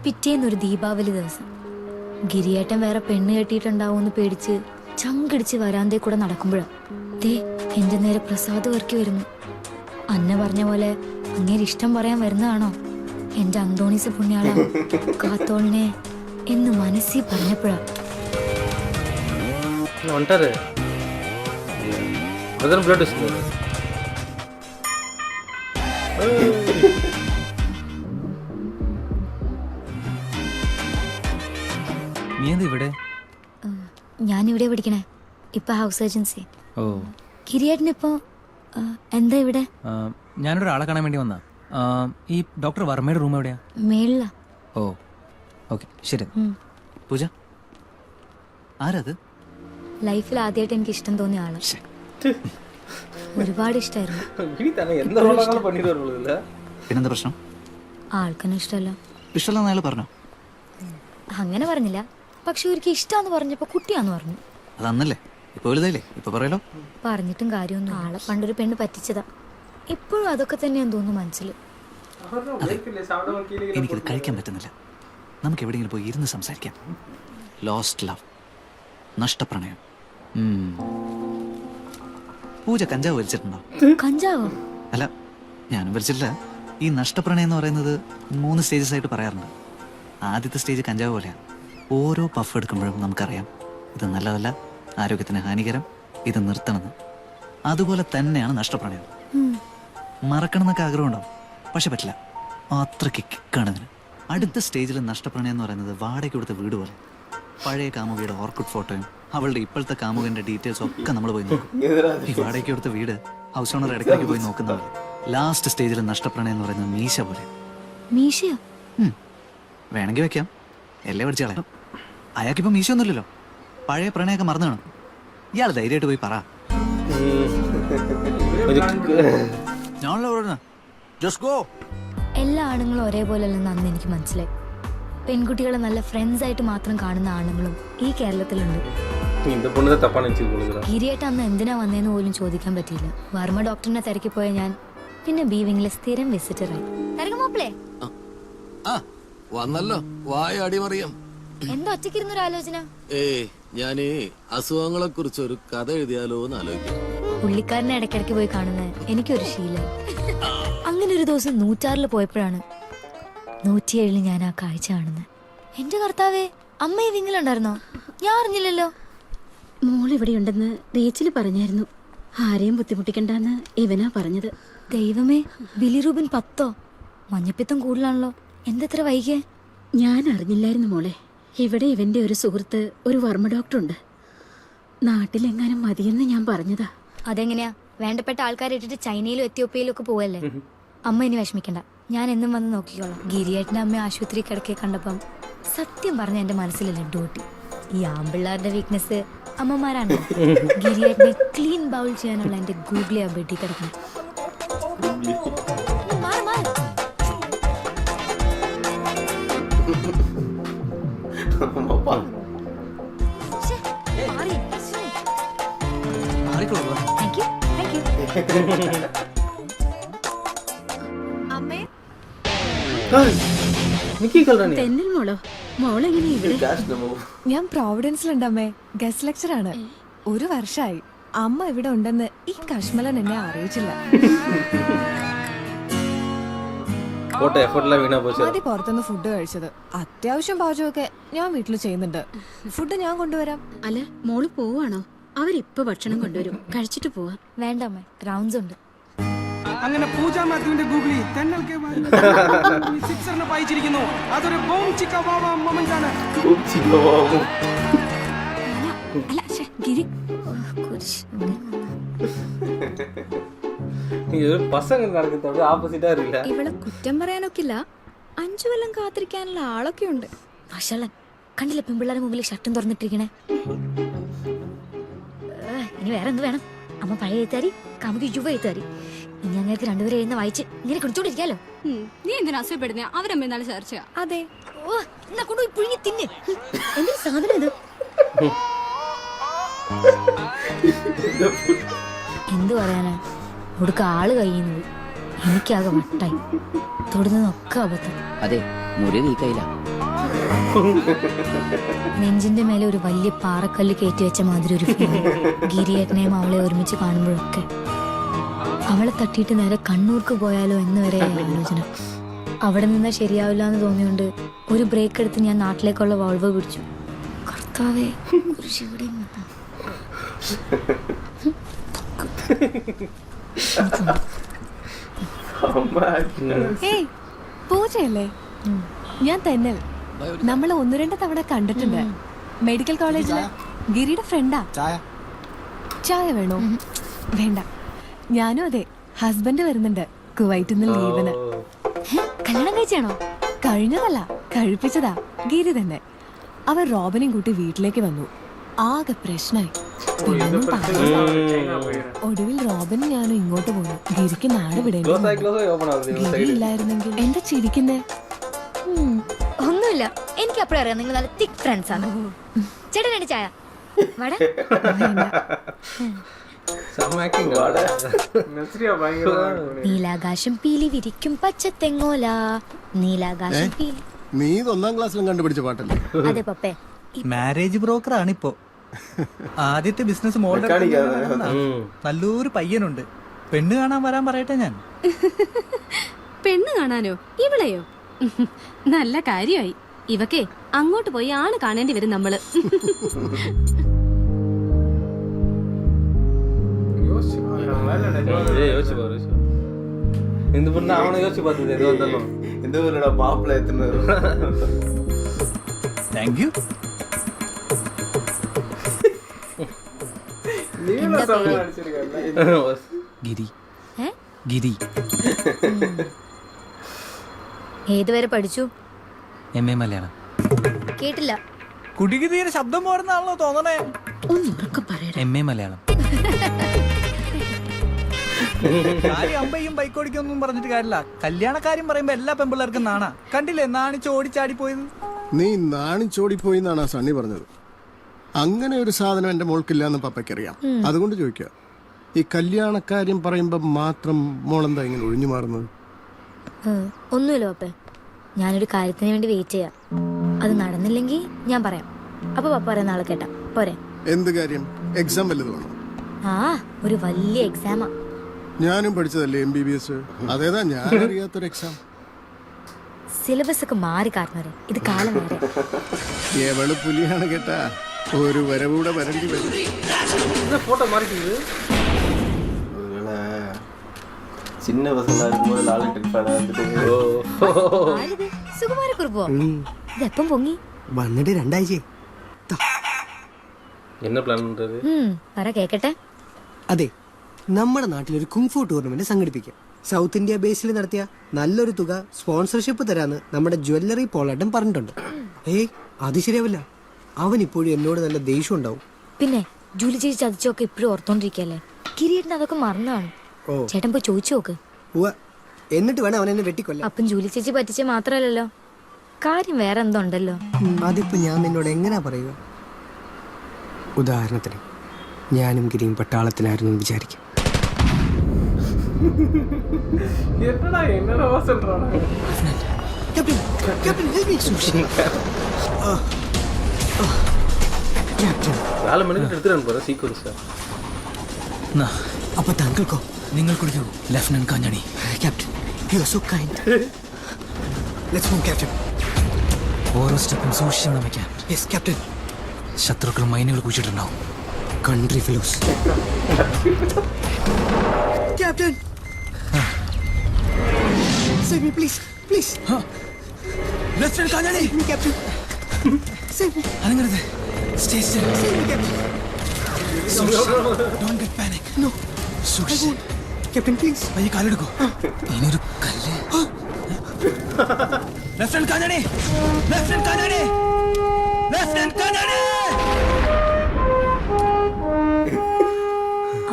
പിറ്റേന്നൊരു ദീപാവലി ദിവസം ഗിരിയേട്ടൻ വേറെ പെണ്ണ് കെട്ടിയിട്ടുണ്ടാവുമെന്ന് പേടിച്ച് ചങ്കിടിച്ച് വരാന്തേ കൂടെ നടക്കുമ്പോഴാ ദേ എന്റെ നേരെ പ്രസാദ് വർക്കി വരുന്നു. അന്ന പറഞ്ഞ പോലെ അങ്ങേര് ഇഷ്ടം പറയാൻ വരുന്നതാണോ? എന്റെ അന്തോണീസ് പുണ്യാള കാത്തോളിനെ എന്ന് മനസ്സിൽ പറഞ്ഞപ്പോഴാ നീ എന്താ ഇവിടെ? ഞാനിവിടെ പഠിക്കണേ, ഇപ്പൊ ഹൗസ് ഏജൻസി. ഓ, കിരിയേട്ടനിപ്പോ എന്താ ഇവിടെ? ഞാനൊരാളെ കാണാൻ വേണ്ടി വന്നാ. ഈ ഡോക്ടർ വർമ്മയുടെ റൂം എവിടെയാ? മേളിലാ. ഓ ഓക്കെ, ശരി. പൂജ, ആരത്? ലൈഫിൽ ആദ്യമായിട്ട് എനിക്ക് ഇഷ്ടം തോന്നിയ ആള്. ഒരുപാട് ഇഷ്ടമായിരുന്നു. പിന്നെന്താ പ്രശ്നം? ആൾക്കെന്നെ ഇഷ്ടമല്ല. ഇഷ്ടമല്ലെന്ന് അയാൾ പറഞ്ഞോ? അങ്ങനെ പറഞ്ഞില്ല, പക്ഷെ ഒരിക്കൽ ഇഷ്ടമാന്ന് പറഞ്ഞപ്പോ കുട്ടിയാന്ന് പറഞ്ഞു. അതന്നല്ലേ, ഇപ്പൊ വലുതായില്ലേ, ഇപ്പൊ പറയലോ. പറഞ്ഞിട്ടും കാര്യമൊന്നും. ആളെ പണ്ടൊരു പെണ്ണ് പറ്റിച്ചതാ. ഇപ്പോഴും അതൊക്കെ തന്നെയാന്ന് തോന്നുന്നു മനസ്സിൽ. എനിക്കിത് കഴിക്കാൻ പറ്റുന്നില്ല. നമുക്ക് എവിടെയെങ്കിലും പോയി ഇരുന്ന് സംസാരിക്കാം. Lost love, നഷ്ടപ്രണയം. പൂജ കഞ്ചാവ് വലിച്ചിട്ടുണ്ടോ? കഞ്ചാവോ? അല്ല, ഞാനും വലിച്ചിട്ടില്ല. ഈ നഷ്ടപ്രണയം എന്ന് പറയുന്നത് 3 സ്റ്റേജസ് ആയിട്ട് പറയാറുണ്ട്. ആദ്യത്തെ സ്റ്റേജ് കഞ്ചാവ് പോലെയാണ്. ഓരോ പഫ് എടുക്കുമ്പോഴും നമുക്കറിയാം ഇത് നല്ലതല്ല, ആരോഗ്യത്തിന് ഹാനികരം, ഇത് നിർത്തണമെന്ന്. അതുപോലെ തന്നെയാണ് നഷ്ടപ്രണയം. മറക്കണം എന്നൊക്കെ ആഗ്രഹമുണ്ടാവും, പക്ഷെ പറ്റില്ല. അത്രയ്ക്ക് കിക്കാണ് ഇതിന്. അടുത്ത സ്റ്റേജിൽ നഷ്ടപ്രണയം എന്ന് പറയുന്നത് വാടകയ്ക്ക് കൊടുത്ത വീട് പോലെ. പഴയ കാമുകിയുടെ ഓർക്കുഡ് ഫോട്ടോയും അവളുടെ ഇപ്പോഴത്തെ കാമുകന്റെ ഡീറ്റെയിൽസും ഒക്കെ നമ്മൾ പോയി നോക്കും. ഈ വാടകയ്ക്ക് കൊടുത്ത വീട് ഹൗസ് ഓണർ ഇടയ്ക്കിടയ്ക്ക് പോയി നോക്കുന്നത്. ലാസ്റ്റ് സ്റ്റേജിൽ നഷ്ടപ്രണയം എന്ന് പറയുന്നത് മീശ പോലെ. മീശയോ? വേണമെങ്കിൽ വെക്കാം, എല്ലേ പഠിച്ച കളയാം. അയാൾക്കിപ്പോ മീശയൊന്നുമില്ലല്ലോ, പഴയ പ്രണയമൊക്കെ മറന്നു കാണും. ഇയാൾ ധൈര്യമായിട്ട് പോയി പറ. എല്ലാ ആണുങ്ങളും ഒരേപോലെ അല്ലെന്ന് അന്ന് എനിക്ക് മനസ്സിലായി. പെൺകുട്ടികളെ നല്ല ഫ്രണ്ട്സ് ആയിട്ട് മാത്രം കാണുന്ന ആണുങ്ങളും ഈ കേരളത്തിലുണ്ട്. இந்த பொண்ணு தான் தப்பாக நினச்சி கொடுக்குறா. ഗിരിയേട്ട അന്ന് എന്തിനാ വന്നതെന്ന് പോലും ചോദിക്കാൻ പറ്റിയില്ല. വർമ്മ ഡോക്ടറിനെ തിരക്കി പോയ ഞാൻ പിന്നെ ബി വിങ്ങിലെ സ്ഥിരം വിസിറ്ററായി. തരകമാപ്പിളേ വന്നല്ലോ, വായ അടിമറിയാം. എന്താ ഒറ്റയ്ക്കിരുന്നൊരു ആലോചന? ഞാനേ അസുഖങ്ങളെ കുറിച്ച് ഒരു കഥ എഴുതിയാലോ എന്ന് ആലോചിക്കാം. പുള്ളിക്കാരനെ ഇടയ്ക്കിടയ്ക്ക് പോയി കാണുന്നത് എനിക്കൊരു ശീലം. അങ്ങനെ ഒരു ദിവസം 106 പോയപ്പോഴാണ് 107 ഞാൻ ആ കാഴ്ച കാണുന്നത്. എന്റെ കർത്താവേ, അമ്മ ഈ വിങ്ങിലുണ്ടായിരുന്നോ? ഞാൻ അറിഞ്ഞില്ലല്ലോ. മോൾ ഇവിടെ ഉണ്ടെന്ന് റേച്ചില് പറഞ്ഞായിരുന്നു. ആരെയും ബുദ്ധിമുട്ടിക്കണ്ടെന്ന് ഇവനാ പറഞ്ഞത്. ദൈവമേ, ബിലിറൂബിൻ 10 മഞ്ഞപ്പിത്തം കൂടുതലാണല്ലോ. എന്തെത്ര വൈകിയേ? ഞാൻ അറിഞ്ഞില്ലായിരുന്നു മോളെ. ഇവിടെ ഇവന്റെ ഒരു സുഹൃത്ത് ഒരു വർമ്മ ഡോക്ടറുണ്ട്. നാട്ടിലെങ്ങാനും മതിയെന്ന് ഞാൻ പറഞ്ഞതാ. അതെങ്ങനെയാ? വേണ്ടപ്പെട്ട ആൾക്കാരെ ഇട്ടിട്ട് ചൈനയിലും എത്യോപ്യയിലും ഒക്കെ പോവല്ലേ. അമ്മ ഇനി വിഷമിക്കണ്ട, ഞാൻ എന്നും വന്ന് നോക്കിക്കോളാം. ഗിരിയേട്ടൻ്റെ അമ്മ ആശുപത്രി കിടക്കെ കണ്ടപ്പം സത്യം പറഞ്ഞ എന്റെ മനസ്സിൽ ലഡ്ഡൂട്ടി. ഈ ആമ്പിള്ളാരുടെ വീക്ക്നെസ് അമ്മമാരാണ്. ഗിരിയേട്ടനെ ക്ലീൻ ബൗൾ ചെയ്യാനുള്ള എന്റെ ഗൂഗിളി ആ ബെഡി കിടക്കണം. തെന്നൽ മോളോ? മോളെങ്ങനെ ഇവിടെ? ഞാൻ പ്രോവിഡൻസിലുണ്ടമ്മേ, ഗസ്റ്റ് ലെക്ചർ ആണ്. 1 വർഷമായി അമ്മ ഇവിടെ ഉണ്ടെന്ന് ഈ കശ്മലൻ എന്നെ അറിയിച്ചില്ല. മതി പുറത്തുനിന്ന് ഫുഡ് കഴിച്ചത്. അത്യാവശ്യം പാചകമൊക്കെ ഞാൻ വീട്ടിൽ ചെയ്യുന്നുണ്ട്. ഫുഡ് ഞാൻ കൊണ്ടുവരാം. അല്ല, മോള് പോവാണോ? അവരിപ്പൊ ഭക്ഷണം കൊണ്ടുവരും, കഴിച്ചിട്ട് പോവാ. വേണ്ട അമ്മേ, റൗണ്ട്സ് ഉണ്ട്. അങ്ങനെ പൂജാ മാത്യുവിന്റെ ഗൂഗിളിൽ തെന്നൽ സിക്സറിനെ പായിച്ചിരിക്കുന്നു. അതൊരു ബോം ചിക്ക വാവ മൊമെന്റ് ആണ്. ഇവളെ കുറ്റം പറയാനൊക്കില്ല. 5 കൊല്ലം കാത്തിരിക്കാനുള്ള ആളൊക്കെ ഉണ്ട്. മാഷാഅല്ലാ, കണ്ടില്ല പെൺപിള്ളേരുടെ മുമ്പിൽ ഷർട്ടും തുറന്നിട്ടിരിക്കണേ. ഇനി വേറെ എന്ത് വേണം? അമ്മ പഴയ എഴുത്താരി, കാമുകി യുവ എഴുത്താരി. ഇനി അങ്ങേക്ക് രണ്ടുപേരും എഴുന്ന വായിച്ച് ഇങ്ങനെ കുടിച്ചോണ്ടിരിക്കാലോ. നീ എന്തിനാ അസൂയപ്പെടുന്ന? അവരമ്മ എന്നാലും ചർച്ചയാ. അതെ, എന്നാ കൊണ്ടുപോയി പുഴുങ്ങി തിന്നെ. എന്തൊരു സാധനം ഇത്? എന്തു പറയാനാ, ഒടുക്ക ആള് കഴിയുന്നത്. എനിക്കാകെ വട്ടായി. തൊടുന്നതൊക്കെ അബദ്ധം. അതെ, മുറി നീക്കയില്ല. നെഞ്ചിന്റെ മേലെ ഒരു വലിയ പാറക്കല്ല് കയറ്റി വെച്ച മാതിരി ഒരു ഫീലിംഗ്. ഗിരിയേട്ടനെയും അവളെ ഒരുമിച്ച് കാണുമ്പോഴൊക്കെ. അവളെ തട്ടിയിട്ട് നേരെ കണ്ണൂർക്ക് പോയാലോ എന്ന് വരെ ആലോചന. അവിടെ നിന്നാ ശരിയാവില്ല എന്ന് തോന്നിയോണ്ട് ഒരു ബ്രേക്ക് എടുത്ത് ഞാൻ നാട്ടിലേക്കുള്ള വോൾവോ പിടിച്ചു. കർത്താവേ, പൂജയല്ലേ? ഞാൻ തെന്നൽ. നമ്മള് 1-2 തവണ കണ്ടിട്ടുണ്ട്. മെഡിക്കൽ കോളേജില് ഗിരിയുടെ ഫ്രണ്ടാ. ചായ വേണോ? വേണ്ട. ഞാനും അതെ. ഹസ്ബൻഡ് വരുന്നുണ്ട് കുവൈറ്റിൽ നിന്ന് ലീവിന്. കല്യാണം കഴിച്ചാണോ? കഴിഞ്ഞതല്ല, കഴിപ്പിച്ചതാ. ഗിരി തന്നെ. അവർ റോബിനെയും കൂട്ടി വീട്ടിലേക്ക് വന്നു. ആകെ പ്രശ്നമായി. ഒടുവിൽ റോബിൻ ഞാനും ഇങ്ങോട്ട് പോന്നു. ഗിരിക്ക് നാട് വിടേണ്ടി. ഗിരി ഇല്ലായിരുന്നെങ്കിൽ. എന്താ ചിരിക്കുന്നേ? ഒന്നുമില്ല, എനിക്ക് അപ്പഴേ അറിയാം നിങ്ങൾ നല്ല തിക് ഫ്രണ്ട്സ് ആണ്. ചേട്ടൻ രണ്ട് ചായ. നീലാകാശം പീലി വിരിക്കും പച്ചത്തെങ്ങോല. നീലാകാശം പീലി. നീ 1ാം ക്ലാസ്സിലും കണ്ടുപിടിച്ച പാട്ടല്ലേ? അതെ പപ്പേ. Marriage broker ആണിപ്പോ. ആദ്യത്തെ ബിസിനസ് മോഡൽ. നല്ലൊരു പയ്യനുണ്ട്. പെണ്ണ് കാണാൻ വരാൻ പറയട്ടെ ഞാൻ. പെണ്ണ് കാണാനോ? ഇവളെയോ? നല്ല കാര്യമായി. ഇവക്കേ അങ്ങോട്ട് പോയി ആണ് കാണേണ്ടി വരും നമ്മള്. இந்த பொண்ணு அவனை யோசிச்சு பார்த்தது எது வந்தாலும் இந்த ஊர்லடா மாப்பிள்ளை எத்தனை താങ്ക് യു. ഗിരി. ഗിരി. ഏതുവരെ പഠിച്ചു? MA മലയാളം. കേട്ടില്ല. കുട്ടിക്ക് തീരെ ശബ്ദം പോരുന്നാണല്ലോ തോന്നണേ. MA മലയാളം. അമ്പയും ബൈക്കോടിക്കൊന്നും പറഞ്ഞിട്ട് കാര്യമില്ല. കല്യാണക്കാര്യം പറയുമ്പോ എല്ലാ പെമ്പിള്ളേർക്കും നാണാ. കണ്ടില്ലേ നാണിച്ച് ഓടിച്ചാടി പോയത്? നീ നാണിച്ചോടിപ്പോയിന്നാണ് സണ്ണി പറഞ്ഞത്. അങ്ങനെ ഒരു സാധനം എൻ്റെ മോൾക്കില്ല എന്ന് പപ്പയ്ക്കറിയാം. അതുകൊണ്ട് ചോദിക്കുക, ഈ കല്യാണക്കാര്യം പറയുമ്പോൾ മാത്രം മോളെന്താ ഇങ്ങനെ ഒഴിഞ്ഞു മാറുന്നത്? ഒന്നുമില്ല പപ്പേ, ഞാനൊരു കാര്യത്തിന് വേണ്ടി വെയിറ്റ് ചെയ്യാം. അത് നടന്നില്ലെങ്കിൽ ഞാൻ പറയാം. അപ്പൊ പപ്പ പറയുന്ന ആളെ കേട്ടാ പോരെ? എന്ത് കാര്യം? എക്സാം വല്ലതുമാണോ? ആ, ഒരു വലിയ എക്സാമാ. ഞാനും പഠിച്ചതല്ലേ MBBS. അതേതാ ഞാൻ അറിയാത്തൊരു എക്സാം? സിലബസ് ഒക്കെ മാറി കാരണവരെ, ഇത് കാലം വേറെ. എവള് പുലിയാണ് കേട്ടാ, ഒരു വരവൂടെ വരേണ്ടി വരും. ഫോട്ടോ മാറിക്കുന്നത് சின்ன பசங்களா இருக்கும்போது லாலட் இருப்பாரு. സുകുമാരക്കുറിപ്പോ ഇത് എപ്പം പൊങ്ങി? വന്നിട്ട് 2 ആഴ്ചയായി. என்ன പ്ലാൻ ഉണ്ടത്? പറ കേക്കട്ടെ. അതെ, നമ്മുടെ നാട്ടിലൊരു കുങ്ഫു ടൂർണമെന്റ് സംഘടിപ്പിക്കാം. സൗത്ത് ഇന്ത്യ ബേസിൽ നടത്തിയ നല്ലൊരു തുക സ്പോൺസർഷിപ്പ് തരാന്ന് നമ്മുടെ ജ്വല്ലറി പോളാട്ടം പറഞ്ഞിട്ടുണ്ട്. അത് ശരിയാവില്ല. അവൻ ഇപ്പോഴും എന്നോട് നല്ല ദേഷ്യം ഉണ്ടാവും. പിന്നെ ജൂലി ചേച്ചി ചതിച്ചൊക്കെ ഇപ്പോഴും ഓർത്തോണ്ടിരിക്കല്ലേ? കിരീട്ടിന് അതൊക്കെ മറന്നാണ്. ചേട്ടൻ പോയി ചോദിച്ചു നോക്ക്. എന്നിട്ട് വേണം അവൻ എന്നെ വെട്ടിക്കൊല്ല. അപ്പം ജൂലി ചേച്ചി പറ്റിച്ച മാത്രല്ലല്ലോ, കാര്യം വേറെ എന്തോ ഉണ്ടല്ലോ. അതിപ്പോ ഞാൻ നിന്നോട് എങ്ങനെയാ പറയുക? ഉദാഹരണത്തിന് ഞാനും ഗിരിയും പട്ടാളത്തിലായിരുന്നു എന്ന് വിചാരിക്കും. അപ്പൊ താങ്കൾക്കോ? നിങ്ങൾ കുടിക്കൂ lieutenant Kanjani. Captain, you are so kind. Let's move, Captain. ഓരോ സ്റ്റെപ്പും സൂക്ഷിച്ചാണ് വയ്ക്കാൻ. Yes, Captain. ശത്രുക്കൾ മൈനുകൾ കുഴിച്ചിട്ടുണ്ടാവും. Country fellows. Captain. Save me, please, please. Lieutenant Kanjani. Save me, Captain. Save me. അനങ്ങരുത്. Stay still. Save me, Captain. Don't get panic. No. സൂക്ഷിച്ച്. Captain, please. പയ്യെ കാലെടുക്കൂ. ഇനിയൊരു കല്ല്. Lieutenant Kanjani. Lieutenant Kanjani. Lieutenant Kanjani.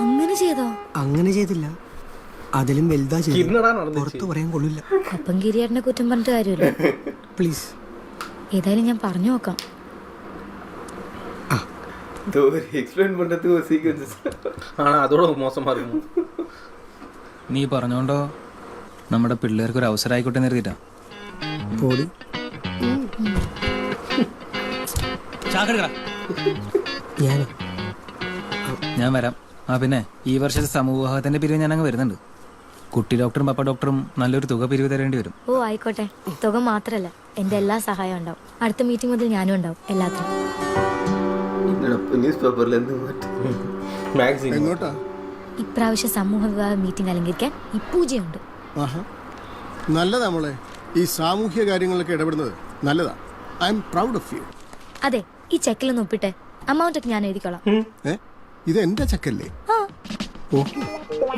അങ്ങനെ ചെയ്തോ? അങ്ങനെ ചെയ്തില്ല, അതിലും വലുതാ ചെയ്തു. പുറത്ത് പറയാൻ കൊള്ളില്ല. അപ്പം ഗിരിയേട്ടനെ കുറ്റം പറഞ്ഞിട്ട് കാര്യമില്ല. പ്ലീസ്. ഏതായാലും ഞാൻ പറഞ്ഞു നോക്കാം. അതോടെ മോശമാ. നീ പറഞ്ഞോണ്ടോ നമ്മുടെ പിള്ളേർക്ക് ഒരു അവസരം ആയിക്കോട്ടെ നിർത്തിട്ടാ. ഞാൻ വരാം. പിന്നെ ഈ വർഷത്തെ സമൂഹത്തിന്റെ പിരിവ് ഞാൻ അങ്ങ് വരുന്നുണ്ട്. കുട്ടി ഡോക്ടറും പപ്പ ഡോക്ടറും നല്ലൊരു തുക പിരിവ് തരേണ്ടി വരും. ഓ ആയിക്കോട്ടെ. തുക മാത്രല്ല, എന്റെ എല്ലാ സഹായവും ഉണ്ടാവും. അടുത്ത മീറ്റിംഗ് മുതൽ ഞാനും ഉണ്ടാവും എല്ലാത്തിനും. ഇപ്രാവശ്യം സമൂഹ വിവാഹ മീറ്റിംഗ് അലങ്കരിക്കാൻ ഈ പൂജയുണ്ട്. നല്ലതാ മോളെ, ഈ സാമൂഹ്യ കാര്യങ്ങളിലൊക്കെ ഇടപെടുന്നത് നല്ലതാ. I am proud of you. അതെ, ഈ ചെക്കിലൊന്ന് ഒപ്പിട്ടെ. അമൗണ്ട് ഒക്കെ ഞാൻ എഴുതിക്കോളാം. ഇത് എന്റെ ചെക്കല്ലേ?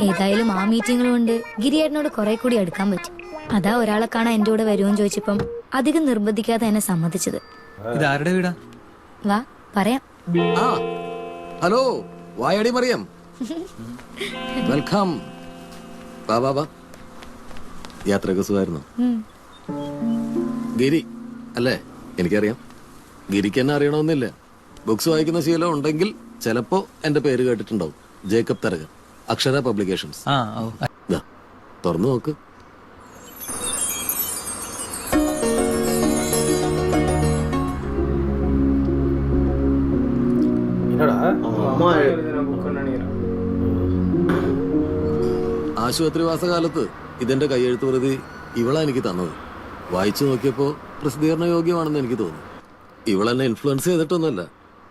ഏതായാലും ആ മീറ്റിംഗും കൊണ്ട് ഗിരിയേട്ടനോട് കുറെ കൂടി അടുക്കാൻ പറ്റും. അതാ ഒരാളെ കാണാൻ എന്റെ കൂടെ വരുമെന്ന് ചോദിച്ചപ്പം അധികം നിർബന്ധിക്കാതെ എന്നെ സമ്മതിച്ചത്. ഇതാരുടെ വീടാ? വാ പറയാം. ഹലോ, വായടി മറിയം. വെൽക്കം. വാ. യാത്രയൊക്കെ സുഖമായിരുന്നു? ഗിരി അല്ലേ? എനിക്കറിയാം. ഗിരിക്ക് എന്നെ അറിയണമെന്നില്ല. ബുക്സ് വായിക്കുന്ന ശീലം ഉണ്ടെങ്കിൽ ചിലപ്പോ എന്റെ പേര് കേട്ടിട്ടുണ്ടാവും. ജേക്കബ് തരകൻ, അക്ഷര പബ്ലിക്കേഷൻസ്. തുറന്നു നോക്ക്. ആശുപത്രിവാസ കാലത്ത് ഇതെന്റെ കയ്യെഴുത്ത് പ്രതി ഇവളാ എനിക്ക് തന്നത്. വായിച്ചു നോക്കിയപ്പോ പ്രസിദ്ധീകരണ യോഗ്യമാണെന്ന് എനിക്ക് തോന്നി. ഇവളെന്നെ ഇൻഫ്ലുവൻസ് ചെയ്തിട്ടൊന്നുമല്ല,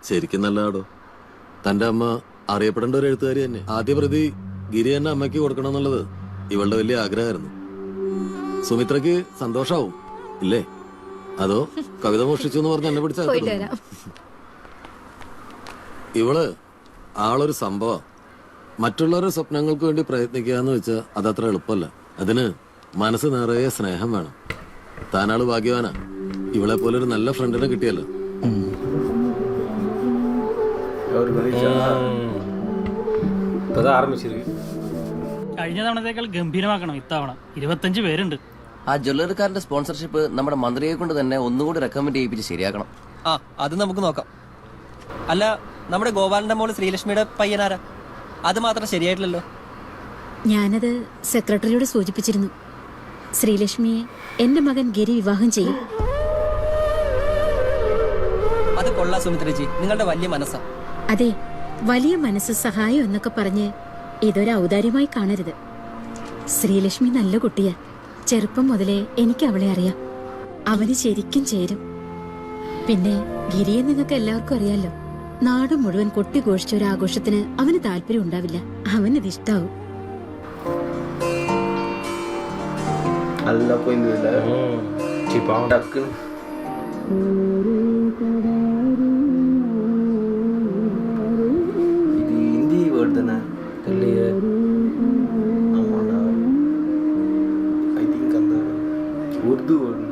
ശരിക്കും നല്ലതാടോ. തന്റെ അമ്മ അറിയപ്പെടേണ്ട ഒരു എഴുത്തുകാരി തന്നെ. ആദ്യ പ്രതി ഗിരി എന്നെ അമ്മയ്ക്ക് കൊടുക്കണം എന്നുള്ളത് ഇവളുടെ വലിയ ആഗ്രഹമായിരുന്നു. സുമിത്രയ്ക്ക് സന്തോഷാവും ഇല്ലേ? അതോ കവിത മോഷ്ടിച്ചു എന്ന് പറഞ്ഞ് എന്നെ പിടിച്ച ഇവള് ആളൊരു സംഭവം. മറ്റുള്ളവരുടെ സ്വപ്നങ്ങൾക്ക് വേണ്ടി പ്രയത്നിക്കുക എന്ന് വെച്ചാൽ അതത്ര എളുപ്പമല്ല. അതിന് മനസ്സ് നിറയെ സ്നേഹം വേണം. താനാള് ഭാഗ്യവാനാ, ഇവളെ പോലെ ഒരു നല്ല ഫ്രണ്ടിനെ കിട്ടിയല്ലോ. കഴിഞ്ഞ തവണത്തേക്കാൾ ഗംഭീരമാക്കണം ഇത്തവണ. 25 പേരുണ്ട്. ആ ജ്വല്ലറിക്കാരന്റെ സ്പോൺസർഷിപ്പ് നമ്മുടെ മന്ത്രിയെ കൊണ്ട് തന്നെ ഒന്നുകൂടി റെക്കമെൻഡ് ചെയ്യിപ്പിച്ച് ശരിയാക്കണം. അത് നമുക്ക് നോക്കാം. അല്ല നമ്മുടെ ഗോപാലന്റെ മോള് ശ്രീലക്ഷ്മിയുടെ പയ്യനാരാ? അത് മാത്രം ശരിയായിട്ടില്ലല്ലോ. ഞാനത് സെക്രട്ടറിയോട് സൂചിപ്പിച്ചിരുന്നു. ശ്രീലക്ഷ്മിയെ എന്റെ മകൻ ഗിരി വിവാഹം ചെയ്യും. അത് കൊള്ളാം സുമിത്രേച്ചി, നിങ്ങളുടെ വലിയ മനസ്സാ. അതെ, വലിയ മനസ്സ്, സഹായം എന്നൊക്കെ പറഞ്ഞ് ഇതൊരു ഔദാര്യമായി കാണരുത്. ശ്രീലക്ഷ്മി നല്ല കുട്ടിയാ. ചെറുപ്പം മുതലേ എനിക്ക് അവളെ അറിയാം. അവന് ശരിക്കും ചേരും. പിന്നെ ഗിരിയെ നിങ്ങൾക്ക് എല്ലാവർക്കും അറിയാലോ. നാട് മുഴുവൻ കൊട്ടിഘോഷിച്ച ഒരു ആഘോഷത്തിന് അവന് താല്പര്യം ഉണ്ടാവില്ല. അവനത് ഇഷ്ടാവും. നല്ല പോയില്ല டக்குன்னு இது ஹிந்தி வேர்டு தானே? இல்லையே. ஆமாடா, ஐ திங்க் அந்த உருது வேர்டு.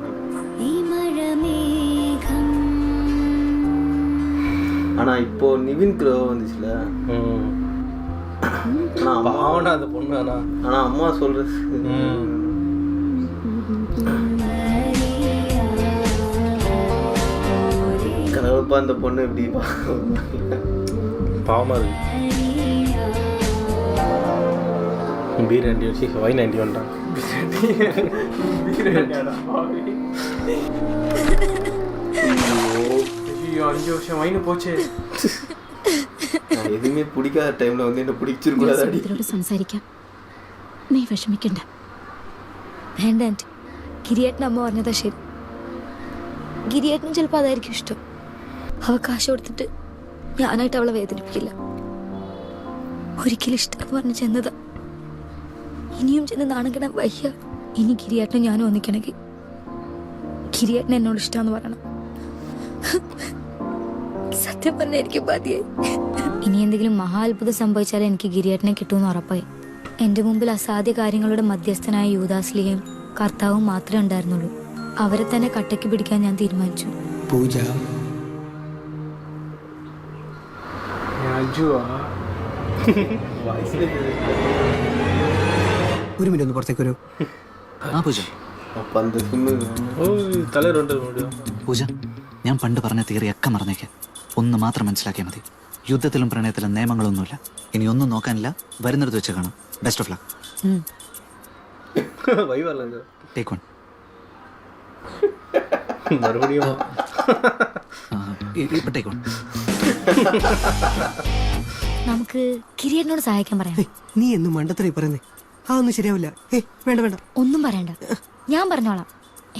ஆனா இப்போ நிவின் க்ரோ வந்துச்சுல. பாவனா அந்த பொண்ணு. ஆனா அம்மா சொல்றது கனவுப்பா அந்த பொண்ணு எப்படி பாவமா இருக்கு. B91 Y91 தான். ஐயோ 5 வருஷம் வைனு போச்சே. எதுவுமே பிடிக்காத டைம்ல வந்து என்ன பிடிச்சிருக்கூடாது. ഇതിനോട് സംസാരിക്കാം. നീ വിഷമിക്കണ്ട. വേണ്ട ആൻറ്റി, ഗിരിയേട്ടൻ അമ്മ പറഞ്ഞതാ ശരി. ഗിരിയേട്ടനും ചിലപ്പോൾ അതായിരിക്കും ഇഷ്ടം. അവ കാശ് കൊടുത്തിട്ട് ഞാനായിട്ട് അവളെ വേദനിപ്പിക്കില്ല. ഒരിക്കലും ഇഷ്ടം പറഞ്ഞ് ചെന്നതാ. ഇനിയും ചെന്ന് നാണം കിടാൻ വയ്യ. ഇനി ഗിരിയേട്ടനും ഞാനും ഒന്നിക്കണമെങ്കിൽ ഗിരിയേട്ടൻ എന്നോട് ഇഷ്ടമെന്ന് പറയണം. സത്യം പറഞ്ഞാൽ എനിക്ക് മതിയായി. ഇനി എന്തെങ്കിലും മഹാ അത്ഭുതം സംഭവിച്ചാൽ എനിക്ക് ഗിരിയേട്ടനെ കിട്ടുമെന്ന് ഉറപ്പായി. എൻ്റെ മുമ്പിൽ അസാധ്യ കാര്യങ്ങളുടെ മധ്യസ്ഥനായ യൂദാസ്ലിയും കർത്താവും മാത്രമേ ഉണ്ടായിരുന്നുള്ളൂ. അവരെ തന്നെ കട്ടയ്ക്ക് പിടിക്കാൻ ഞാൻ തീരുമാനിച്ചു. പൂജ, ഒരു മിനിറ്റ് ഒന്ന് പുറത്തേക്ക് വരൂ. പൂജ, ഞാൻ പണ്ട് പറഞ്ഞ തിയറിയൊക്കെ മറന്നേക്കാം. ഒന്ന് മാത്രം മനസ്സിലാക്കിയാൽ മതി. യുദ്ധത്തിലും പ്രണയത്തിലും നിയമങ്ങളൊന്നുമില്ല. ഇനി ഒന്നും നോക്കാനില്ല. വരുന്നിടത്ത് വെച്ച് കാണാം. Best of luck. Take one. ഇപ്പൊ ടേക്ക് വൺ. നമുക്ക് കിരീടനോട് സഹായിക്കാൻ പറയാം. നീ എന്നും മണ്ടത്തരം പറയുന്നേ. ആ ഒന്നും ശരിയാവില്ല. വേണ്ട വേണ്ട, ഒന്നും പറയണ്ട. ഞാൻ പറഞ്ഞോളാം.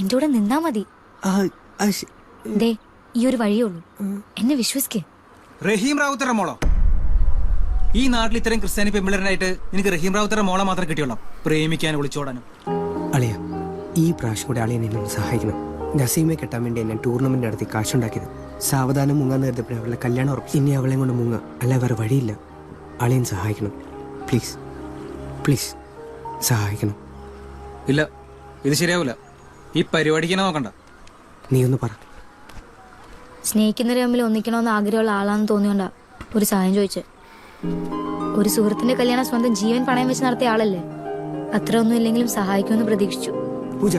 എന്റെ കൂടെ നിന്നാ മതി. ദേ, ഈ ഒരു വഴിയേ ഉള്ളൂ. എന്നെ വിശ്വസിക്കേ. റഹീം റാവുത്തറ മോളോ? ഈ നാട്ടിൽ ഇത്രയും ക്രിസ്ത്യാനി പെമ്പിളറിനായിട്ട് നിനക്ക് റഹീം റാവുത്തറ മോളെ മാത്രമേ കിട്ടിയുള്ളൂ. പ്രേമിക്കാനും ഒളിച്ചോടാനും. അളിയ, ഈ പ്രാവശ്യം കൂടെ അളിയൻ എന്നെ ഒന്ന് സഹായിക്കണം. നസീമെ കെട്ടാൻ വേണ്ടി എന്നെ ടൂർണമെന്റ് നടത്തി കാശുണ്ടാക്കിയത്. സാവധാനം മുങ്ങാന്ന് കരുതപ്പോഴേ അവളുടെ കല്യാണം ഉറപ്പിച്ചു. ഇനി അവളെ കൊണ്ട് മുങ്ങ, അല്ല വേറെ വഴിയില്ല. അളിയൻ സഹായിക്കണം. പ്ലീസ് പ്ലീസ് സഹായിക്കണം. ഇല്ല, ഇത് ശരിയാവില്ല. ഈ പരിപാടിക്ക് തന്നെ നോക്കണ്ട. നീ ഒന്ന് പറ. സ്നേഹിക്കുന്നവരെ തമ്മിൽ ഒന്നിക്കണമെന്ന് ആഗ്രഹമുള്ള ആളാണെന്ന് തോന്നിയോണ്ടാ ഒരു സഹായം ചോദിച്ചേ. ഒരു സുഹൃത്തിന്റെ കല്യാണം സ്വന്തം ജീവൻ പണയം വെച്ച് നടത്തിയ ആളല്ലേ. അത്ര ഒന്നും ഇല്ലെങ്കിലും സഹായിക്കുമെന്ന് പ്രതീക്ഷിച്ചു. പൂജ,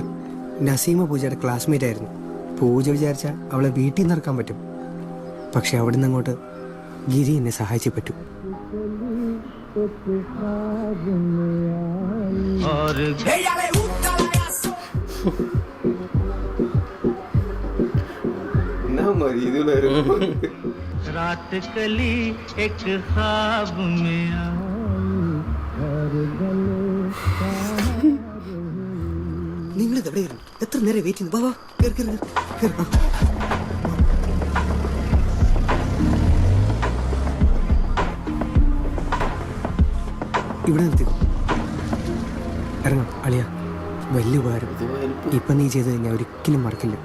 നസീമ പൂജയുടെ ക്ലാസ്മേറ്റ് ആയിരുന്നു. പൂജ വിചാരിച്ചാൽ അവളെ വീട്ടിൽ നിന്ന് ഇറക്കാൻ പറ്റും. പക്ഷെ അവിടെ നിന്ന് അങ്ങോട്ട് ഗിരി എന്നെ സഹായിച്ചേ പറ്റൂ. रात कली एक ख्वाब में നിങ്ങളിത് എവിടെയായിരുന്നു? എത്ര നേരം വെയിറ്റ് ചെയ്യുന്നു? വാ, ഇവിടെ നിർത്തി ഇറങ്ങാം. അളിയ, വലിയ ഉപകാരം. ഇപ്പം നീ ചെയ്തത് ഞാൻ ഒരിക്കലും മറക്കില്ല.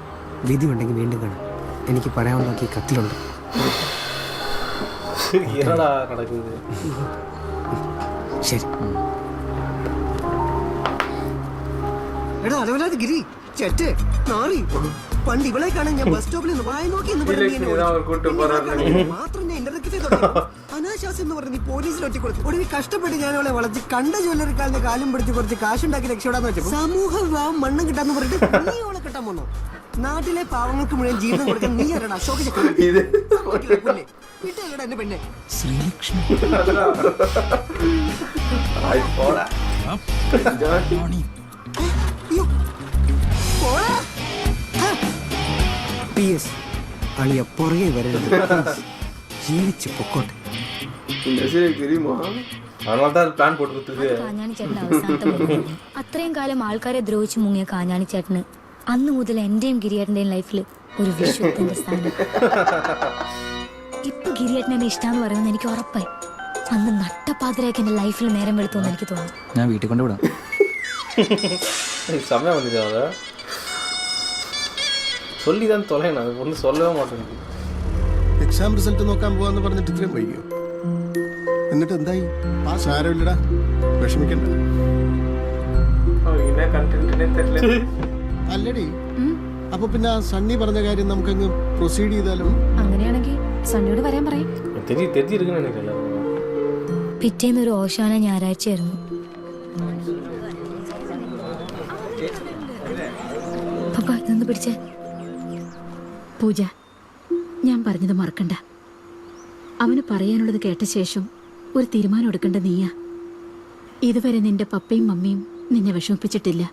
വിധി ഉണ്ടെങ്കിൽ വീണ്ടും കാണാം. എനിക്ക് പറയാനുണ്ടാക്കി കത്തിലുണ്ട്. ശരി. എടാ അലവലാതെ ഗിരി, ചെറ്റ് നാറി. പണ്ട് ഇവളെ കാണാൻ ഞാൻ ബസ് സ്റ്റോപ്പിൽ നിന്ന് വായ നോക്കി മാത്രം ഞാൻ ഇന്റർനെറ്റ് അനാശാസം എന്ന് പറഞ്ഞ് പോലീസിൽ ഒറ്റിക്കൊടുത്തു. ഒടുവിൽ കഷ്ടപ്പെട്ട് ഞാൻ അവളെ വളച്ച് കണ്ട ജ്വല്ലറിക്കാലിന്റെ കാലും പിടിച്ച് കുറച്ച് കാശുണ്ടാക്കി രക്ഷപ്പെടാന്ന് വെച്ചപ്പോ സമൂഹ വിവാഹം മണ്ണം കിട്ടാന്ന് പറഞ്ഞിട്ട് നീ അവളെ കിട്ടാൻ വന്നോ? നാട്ടിലെ പാവങ്ങൾക്ക് മുഴുവൻ ജീവിതം കൊടുക്കാൻ നീ ആരാണ് അശോക ചക്രവർത്തി? പുല്ലേ. വിട്ടേക്കടാ എന്റെ പെണ്ണെ. ശ്രീലക്ഷ്മി PS, അളിയ പുറകെ വരരുത്. ജീവിച്ച് പൊക്കോട്ടെ. പ്ലാൻ പോട്ട് കാഞ്ഞാണി ചേട്ടൻ അവസാനത്തെ മുഖമാണ്. അത്രയും കാലം ആൾക്കാരെ ദ്രോഹിച്ച് മുങ്ങിയ കാഞ്ഞാണി ചേട്ടന് അന്ന് മുതൽ എന്റെയും ഗിരിയേട്ടന്റെയും ലൈഫിൽ ഒരു വിശ്വത്തിന്റെ സ്ഥാനം. ഇപ്പൊ ഗിരിയേട്ടനെ എന്നെ ഇഷ്ടാന്ന് പറയുന്നത് എനിക്ക് ഉറപ്പായി. അന്ന് നട്ടപ്പാതിരാക്കി എന്റെ ലൈഫിൽ നേരം വെളുത്തോന്ന് എനിക്ക് തോന്നുന്നു. ഞാൻ വീട്ടിൽ കൊണ്ടുവിടാം. സമയം വന്നിട്ട് சொல்லிதான் தொலைனா அது ஒன்றும் சொல்லவே மாட்டேங்குது. എക്സാം റിസൾട്ട് നോക്കാൻ പോവാന്ന് പറഞ്ഞിട്ട് ഇത്രയും വൈകിയോ? എന്നിട്ട് എന്തായി? സാരമില്ലടാ, വിഷമിക്കണ്ട. അല്ലടി, അപ്പൊ പിന്നെ സണ്ണി പറഞ്ഞ കാര്യം നമുക്കങ്ങ് പ്രൊസീഡ് ചെയ്താലോ? അങ്ങനെയാണെങ്കിൽ സണ്ണിയോട് വരാൻ പറയും. പിറ്റേന്ന് ഒരു ഓശാന ഞായറാഴ്ചയായിരുന്നു. പപ്പ ഇതൊന്ന് പിടിച്ചേ. പൂജ, ഞാൻ പറഞ്ഞത് മറക്കണ്ട. അവന് പറയാനുള്ളത് കേട്ട ശേഷം ഒരു തീരുമാനം എടുക്കേണ്ട നീയാ. ഇതുവരെ നിന്റെ പപ്പയും മമ്മിയും നിന്നെ വിഷമിപ്പിച്ചിട്ടില്ല.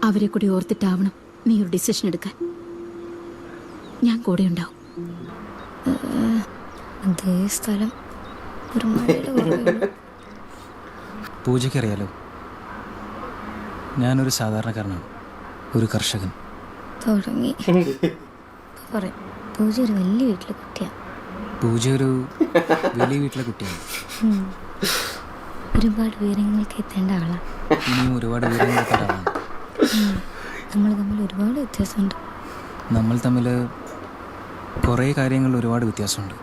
അവരെ കൂടി ഓർത്തിട്ടാവണം നീ ഒരു ഡിസിഷൻ എടുക്കാൻ. ഞാൻ കൂടെ ഉണ്ടാവും. അതേ സ്ഥലം. പൂജയ്ക്കറിയാലോ, ഞാനൊരു സാധാരണക്കാരനാണ്, ഒരു കർഷകൻ. തുടങ്ങി പറയാം. പൂജ ഒരു വലിയ വീട്ടിലെ കുട്ടിയാണ്. പൂജ ഒരു വലിയ വീട്ടിലെ കുട്ടിയാണ്. ഒരുപാട് വിവരങ്ങൾക്ക് എത്തേണ്ട ആളാണ്. ഇനിയും ഒരുപാട് വിവരങ്ങൾ എത്തേണ്ട ആളാണ്. നമ്മൾ തമ്മിൽ ഒരുപാട് വ്യത്യാസമുണ്ട്. നമ്മൾ തമ്മിൽ കുറേ കാര്യങ്ങളിൽ ഒരുപാട് വ്യത്യാസമുണ്ട്.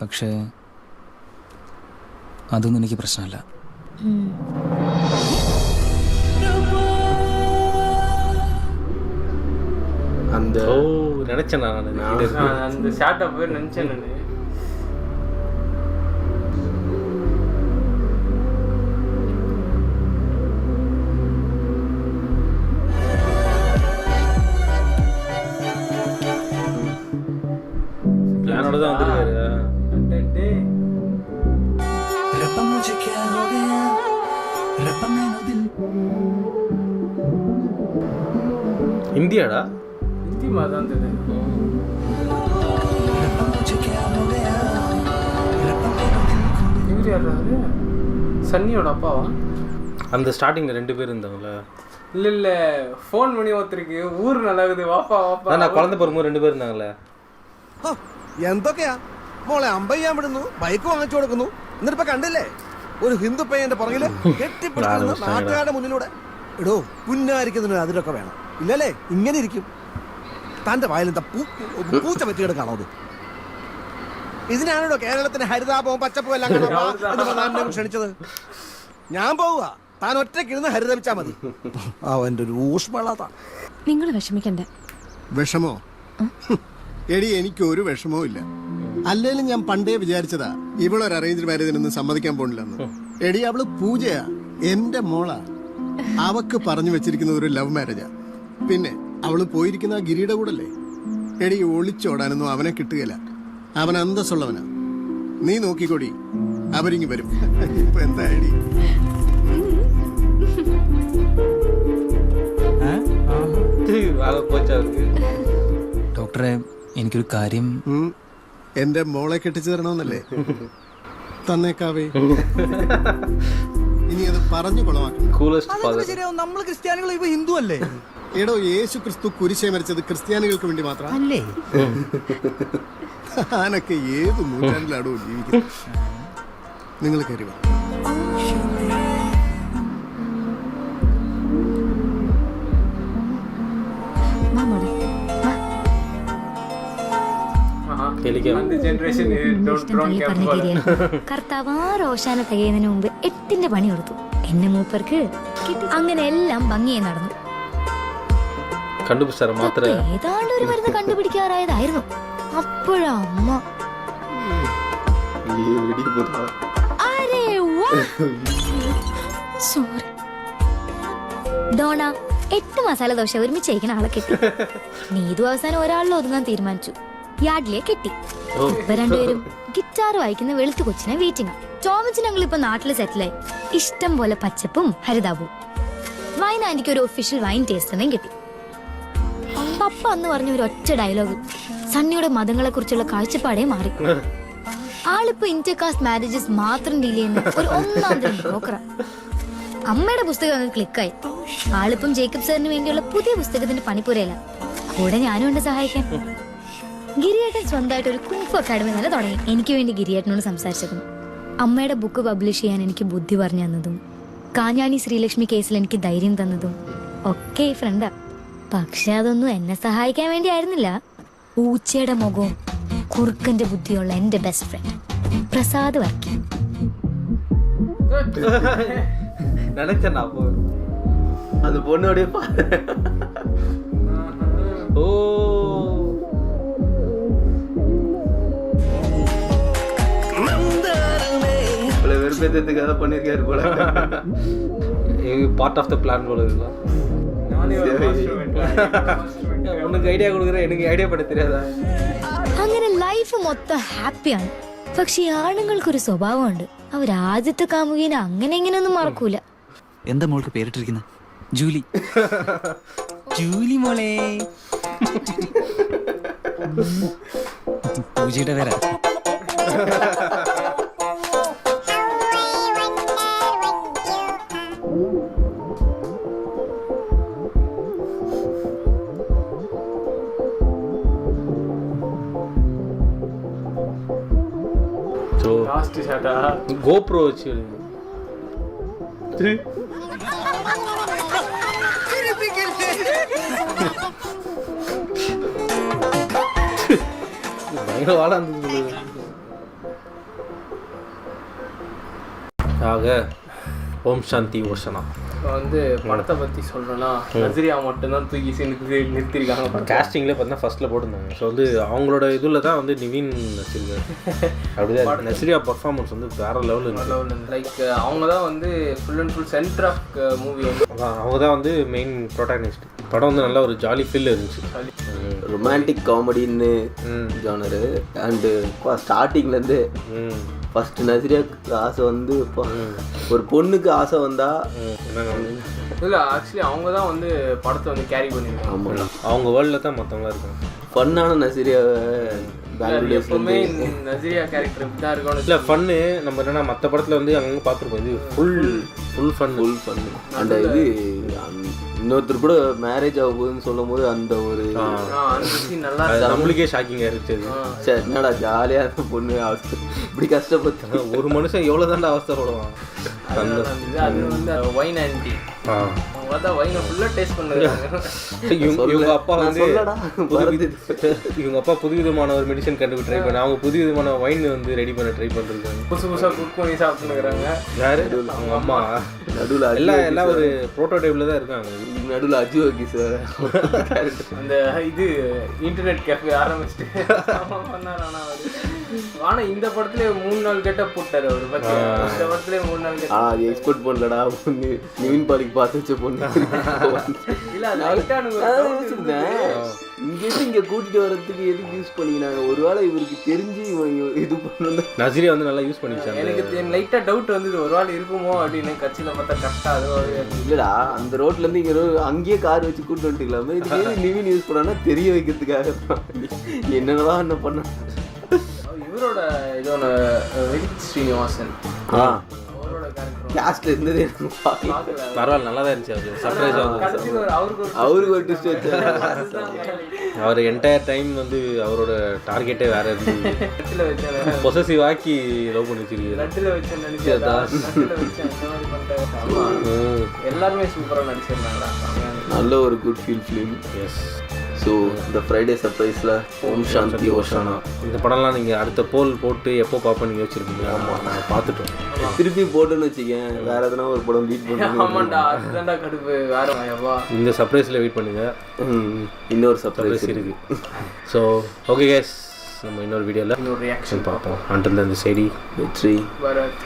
പക്ഷേ അതൊന്നും എനിക്ക് പ്രശ്നമല്ല. அந்த நினைச்சேன் நான் அந்த ஷார்ட் அப் நினைச்சேன் நான். பிளானோட தான் வந்திருக்காரு. இந்தியாடா? ஹிந்தி மாதான் தெரியுது. சன்னியோட அப்பாவா? அந்த ஸ்டார்டிங்ல 2 பேர் இருந்தாங்களே. இல்ல இல்ல, ஃபோன் பண்ணி ஒருத்தருக்கு ஊர் நல்லாகுது வாப்பா வாப்பா. நான் குழந்தை பிறகும்போது 2 பேர் இருந்தாங்களே. എന്തൊക്കെയാ മോളെ? അമ്പയ്യാൻ വിടുന്നു, ബൈക്ക് വാങ്ങിച്ചു കൊടുക്കുന്നു, എന്നിട്ടിപ്പോ കണ്ടില്ലേ ഒരു ഹിന്ദു പയ്യന്റെ പുറകില് കെട്ടിപ്പിടിക്കുന്നു നാട്ടുകാരുടെ മുന്നിലൂടെ. എടോ, പുന്നായിരിക്കുന്നതിന് അതിലൊക്കെ വേണം, ഇല്ലല്ലേ? ഇങ്ങനെ ഇരിക്കും. തന്റെ വായിലെന്താ പൂച്ച പറ്റിയെടുക്കാണോ അത്? ഇതിനാണോ കേരളത്തിന് ഹരിതാപവും പച്ചപ്പും എല്ലാം ക്ഷണിച്ചത്? ഞാൻ പോവുക, താൻ ഒറ്റക്കിരുന്ന് ഹരിതപിച്ചാ മതി. അവന്റെ ഒരു ഊഷ്മളത. നിങ്ങൾ വിഷമിക്കണ്ടേ. വിഷമോ? എടി, എനിക്ക് ഒരു വിഷമവും ഇല്ല. അല്ലേലും ഞാൻ പണ്ടേ വിചാരിച്ചതാ ഇവളൊരു അറേഞ്ച് മാരേജിനൊന്നും സമ്മതിക്കാൻ പോണില്ലെന്ന്. എടി, അവള് പൂജയാ, എന്റെ മോളാ. അവക്ക് പറഞ്ഞു വെച്ചിരിക്കുന്നത് ഒരു ലവ് മാരേജാ. പിന്നെ അവള് പോയിരിക്കുന്ന ആ ഗിരിയുടെ കൂടല്ലേ. എടി, ഒളിച്ചോടാനൊന്നും അവനെ കിട്ടുകയില്ല. അവൻ അന്തസ്സുള്ളവനാ. നീ നോക്കിക്കോടി, അവരിങ്ങി വരും. ഇപ്പൊ എന്താ എടി? ഡോക്ടറെ, എനിക്കൊരു കാര്യം. എന്റെ മോളെ കെട്ടിച്ചു തരണമെന്നല്ലേ? തന്നേക്കാവേ. ഇനി അത് പറഞ്ഞു കൊളമാക്കണം. നമ്മൾ ക്രിസ്ത്യാനികൾ, ഇവ ഹിന്ദു അല്ലേ? എടോ, യേശു ക്രിസ്തു കുരിശേ മരിച്ചത് ക്രിസ്ത്യാനികൾക്ക് വേണ്ടി മാത്രം അല്ലേ? ഞാനൊക്കെ ഏത് നൂറ്റാണ്ടിലാണോ ജീവിക്കുന്നത്? നിങ്ങൾ കരുവ. കർത്താവ് റോഷാന തികയുന്നതിന് മുമ്പ് 8ന്റെ പണി കൊടുത്തു. എന്നെ മൂപ്പർക്ക് അങ്ങനെ എല്ലാം ഭംഗിയായി നടന്നു. ഏതാണ്ട് ഒരു മരുന്ന് കണ്ടുപിടിക്കാറായതായിരുന്നു. അപ്പോഴാ അമ്മ സോറി ഡോണ 8 മസാല ദോശ ഒരുമിച്ച് കഴിക്കുന്ന ആളെ കെട്ടി. നീതു അവസാനം ഒരാളിൽ ഒതുങ്ങാൻ തീരുമാനിച്ചു. യാഡ്ലിയെ കെട്ടി. ഇവ രണ്ടുപേരും ഗിറ്റാർ വായിക്കുന്ന വെളുത്തു കൊച്ചിനെ വെയിറ്റിംഗ്. ടോമിച്ച് ഞങ്ങൾ ഇപ്പൊ നാട്ടില് സെറ്റിലായി. ഇഷ്ടം പോലെ പച്ചപ്പും ഹരിതാപവും. വൈൻ ആന്റിക്ക് ഒരു ഒഫീഷ്യൽ വൈൻ ടേസ്റ്ററിനെയും കിട്ടി. പപ്പ അന്ന് പറഞ്ഞ ഒരു ഒറ്റ ഡയലോഗ് സണ്ണിയുടെ മതങ്ങളെ കുറിച്ചുള്ള കാഴ്ചപ്പാടേ മാറി. ആളിപ്പോ ഇന്റർകാസ്റ്റ് മാരേജസ് മാത്രം ഡീൽ ചെയ്യുന്ന ഒരു ഒന്നാം തരം ബ്രോക്കറാ. അമ്മയുടെ പുസ്തകം അങ്ങ് ക്ലിക്കായി. ആളിപ്പം ജേക്കബ് സാറിന് വേണ്ടിയുള്ള പുതിയ പുസ്തകത്തിന്റെ പണിപ്പുരയില്ല. കൂടെ ഞാനും ഉണ്ട് സഹായിക്കാൻ. ഗിരിയേട്ടൻ സ്വന്തമായിട്ട് ഒരു കുംഫു അക്കാഡമി തന്നെ തുടങ്ങി. എനിക്ക് വേണ്ടി ഗിരിയേട്ടനോട് സംസാരിച്ചതും അമ്മയുടെ ബുക്ക് പബ്ലിഷ് ചെയ്യാൻ എനിക്ക് ബുദ്ധി പറഞ്ഞു തന്നതും കാഞ്ഞാണി ശ്രീലക്ഷ്മി കേസിൽ എനിക്ക് ധൈര്യം തന്നതും ഒക്കെ ഈ ഫ്രണ്ടാ. പക്ഷെ അതൊന്നും എന്നെ സഹായിക്കാൻ വേണ്ടി ആയിരുന്നില്ല. ഊച്ചയുടെ മുഖവും കുറുക്കന്റെ ബുദ്ധിയുള്ള എന്റെ ബെസ്റ്റ് ഫ്രണ്ട് പ്രസാദ് വർക്കി. நினைச்சேன்டா அப்போ அந்த பொண்ணோடைய ஓ வெறுப்பேற்றத்துக்காக பண்ணியிருக்காரு போல. பார்ட் ஆஃப் த பிளான் போல இருக்கலாம். உனக்கு ஐடியா கொடுக்குறேன், எனக்கு ஐடியா பண்ண தெரியாதா? അങ്ങനെ ലൈഫ് മൊത്തം ഹാപ്പിയാണ്. പക്ഷെ ആണുങ്ങൾക്കൊരു സ്വഭാവമുണ്ട്. അവർ ആദ്യത്തെ കാമുകീനെ അങ്ങനെ ഇങ്ങനെയൊന്നും മറക്കൂല. എന്താ മോൾക്ക് പേരിട്ടിരിക്കുന്നത്? ജൂലി. ജൂലി മോളെ. പൂജയുടെ പേരാ. லாஸ்ட் ஷாட்டா கோப்ரோ வச்சு பயங்கர வாழ ஆக ஓம் சாந்தி ஓஷனா வந்து படத்தை பற்றி சொல்கிறேன்னா நஸ்ரியா மட்டும்தான் தூக்கி நிறுத்திருக்காங்க. காஸ்டிங்லேயே பார்த்தீங்கன்னா ஃபர்ஸ்ட்டில் போட்டிருந்தாங்க. ஸோ வந்து அவங்களோட இதில் தான் வந்து நிவின் நடிச்சிருக்காரு. அப்படிதான் நஸ்ரியா பர்ஃபார்மன்ஸ் வந்து வேறு லெவலில் லைக் அவங்க தான் வந்து full and full centre of movie. அவங்க தான் வந்து மெயின் ப்ரொட்டாகனிஸ்ட். படம் வந்து நல்ல ஒரு ஜாலி ஃபீல் இருந்துச்சு. ரொமான்டிக் காமெடின்னு ஜானரு. அண்டு ஸ்டார்டிங்லேருந்து ஃபர்ஸ்ட் நஸ்ரியாவுக்கு ஆசை வந்து ஒரு பொண்ணுக்கு ஆசை வந்தா இல்லை ஆக்சுவலி அவங்க தான் வந்து படத்தை வந்து கேரி பண்ணிருக்காங்க. ஆமாம், அவங்க வேர்ல்டில் தான் மற்றவங்களாம் இருக்காங்க. ஃபன்னான நஸ்ரியாவை எப்பவுமே நஸ்ரியா கேரக்டர் இப்படி தான் இருக்கணும். இல்லை ஃபன்னு நம்ம என்னன்னா மற்ற படத்தில் வந்து அங்கங்கே பார்த்துருப்போம். இது ஃபுல் ஃபன். அந்த இது இன்னொருத்தர் கூட மேரேஜ் ஆக போகுதுன்னு சொல்லும் போது அந்த ஒரு நல்லா நம்மளுக்கே ஷாக்கிங்காக இருந்துச்சு. சரி என்னடா ஜாலியாக இருந்த பொண்ணு இப்படி கஷ்டப்பட்டு ஒரு மனுஷன் எவ்வளோ தாண்டா அவஸ்தைப்படுவான். அது வந்து வைன் ஆண்டி அவங்க தான் வைனை ஃபுல்லாக டேஸ்ட் பண்ணுறாங்க. இவங்க அப்பா வந்து இவங்க அப்பா புது விதமான ஒரு மெடிசன் கண்டுபிடி ட்ரை பண்ண அவங்க புது விதமான வைன் வந்து ரெடி பண்ண ட்ரை பண்ணிருக்காங்க. புதுசாக குக் பண்ணி சாப்பிட்டுக்கிறாங்க. யாரு அவங்க அம்மா நடுவில் எல்லாம் ஒரு ப்ரோட்டோடைப்ல தான் இருக்காங்க. நடுவில் அஜு வர்கீஸ் அந்த இது இன்டர்நெட் கேஃபே ஆரம்பிச்சுட்டு பண்ணார். ஆனால் இந்த படத்துல 3 நாள் கெட்டப் போட்டார் அவர். இந்த படத்துல 3 நாள் கெட்டப் அது எக்ஸ்போர்ட் பண்ணலடா பொண்ணு. நிவின் பாலிக்கு பார்த்து வச்ச பொண்ணு இல்லை இங்கேருந்து இங்கே கூட்டிட்டு வர்றதுக்கு எதுக்கு யூஸ் பண்ணிக்கினாங்க? ஒருவேளை இவருக்கு தெரிஞ்சு இது பண்ணணும். நஸ்ரியா வந்து நல்லா யூஸ் பண்ணிச்சாங்க. எனக்கு லைட்டாக டவுட் வந்தது ஒருவேளை இருக்குமோ அப்படின்னு. கட்சியில் பார்த்தா கரெக்டாக அதுவாகவே இல்லைடா, அந்த ரோட்லேருந்து இங்கே அங்கேயே கார் வச்சு கூட்டு வந்துட்டுக்கலாமே. இதுக்கு நிவின் யூஸ் பண்ணோன்னா தெரிய வைக்கிறதுக்காக என்னென்னதான் என்ன பண்ண. இவரோட இதோட வெங்கட் ஸ்ரீனிவாசன் லாஸ்ட்ல இருந்தது பரவாயில்ல, நல்லா தான் இருந்துச்சு. அது சர்ப்ரைஸாக வந்து அவருக்கு ஒரு ட்விஸ்ட் வச்சாரு. அவர் என்டையர் டைம் வந்து அவரோட டார்கெட்டே வேற இருந்தது. பொசசிவ் ஆக்கி லவ் பண்ணி வச்சிருக்கீங்க. எல்லாருமே சூப்பராக நடிச்சிருந்தாங்க. நல்ல ஒரு good feel film. Yes. So இந்த ஃப்ரைடே சர்ப்ரைஸில் ஓம் சாந்தி ஓஷானா இந்த படம்லாம் நீங்கள் அடுத்த போல் போட்டு எப்போ பார்ப்போம் நீங்கள் வச்சுருக்கீங்க? ஆமாம், நாங்கள் பார்த்துட்டோம். திருப்பி போட்டுன்னு வச்சுக்கேன். வேறு எதனா ஒரு படம் வெயிட் பண்ணுங்க. ஆமாண்டா, அதுதான்டா கடுப்பு. வேறு இந்த சர்ப்ரைஸில் வெயிட் பண்ணுங்கள். இன்னொரு சர்ப்ரைஸ் இருக்குது. ஸோ ஓகே கேஸ், நம்ம இன்னொரு வீடியோவில் இன்னொரு ரியாக்ஷன் பார்ப்போம். அண்டில் தென் திஸ் சைடி வெற்றி பரத்.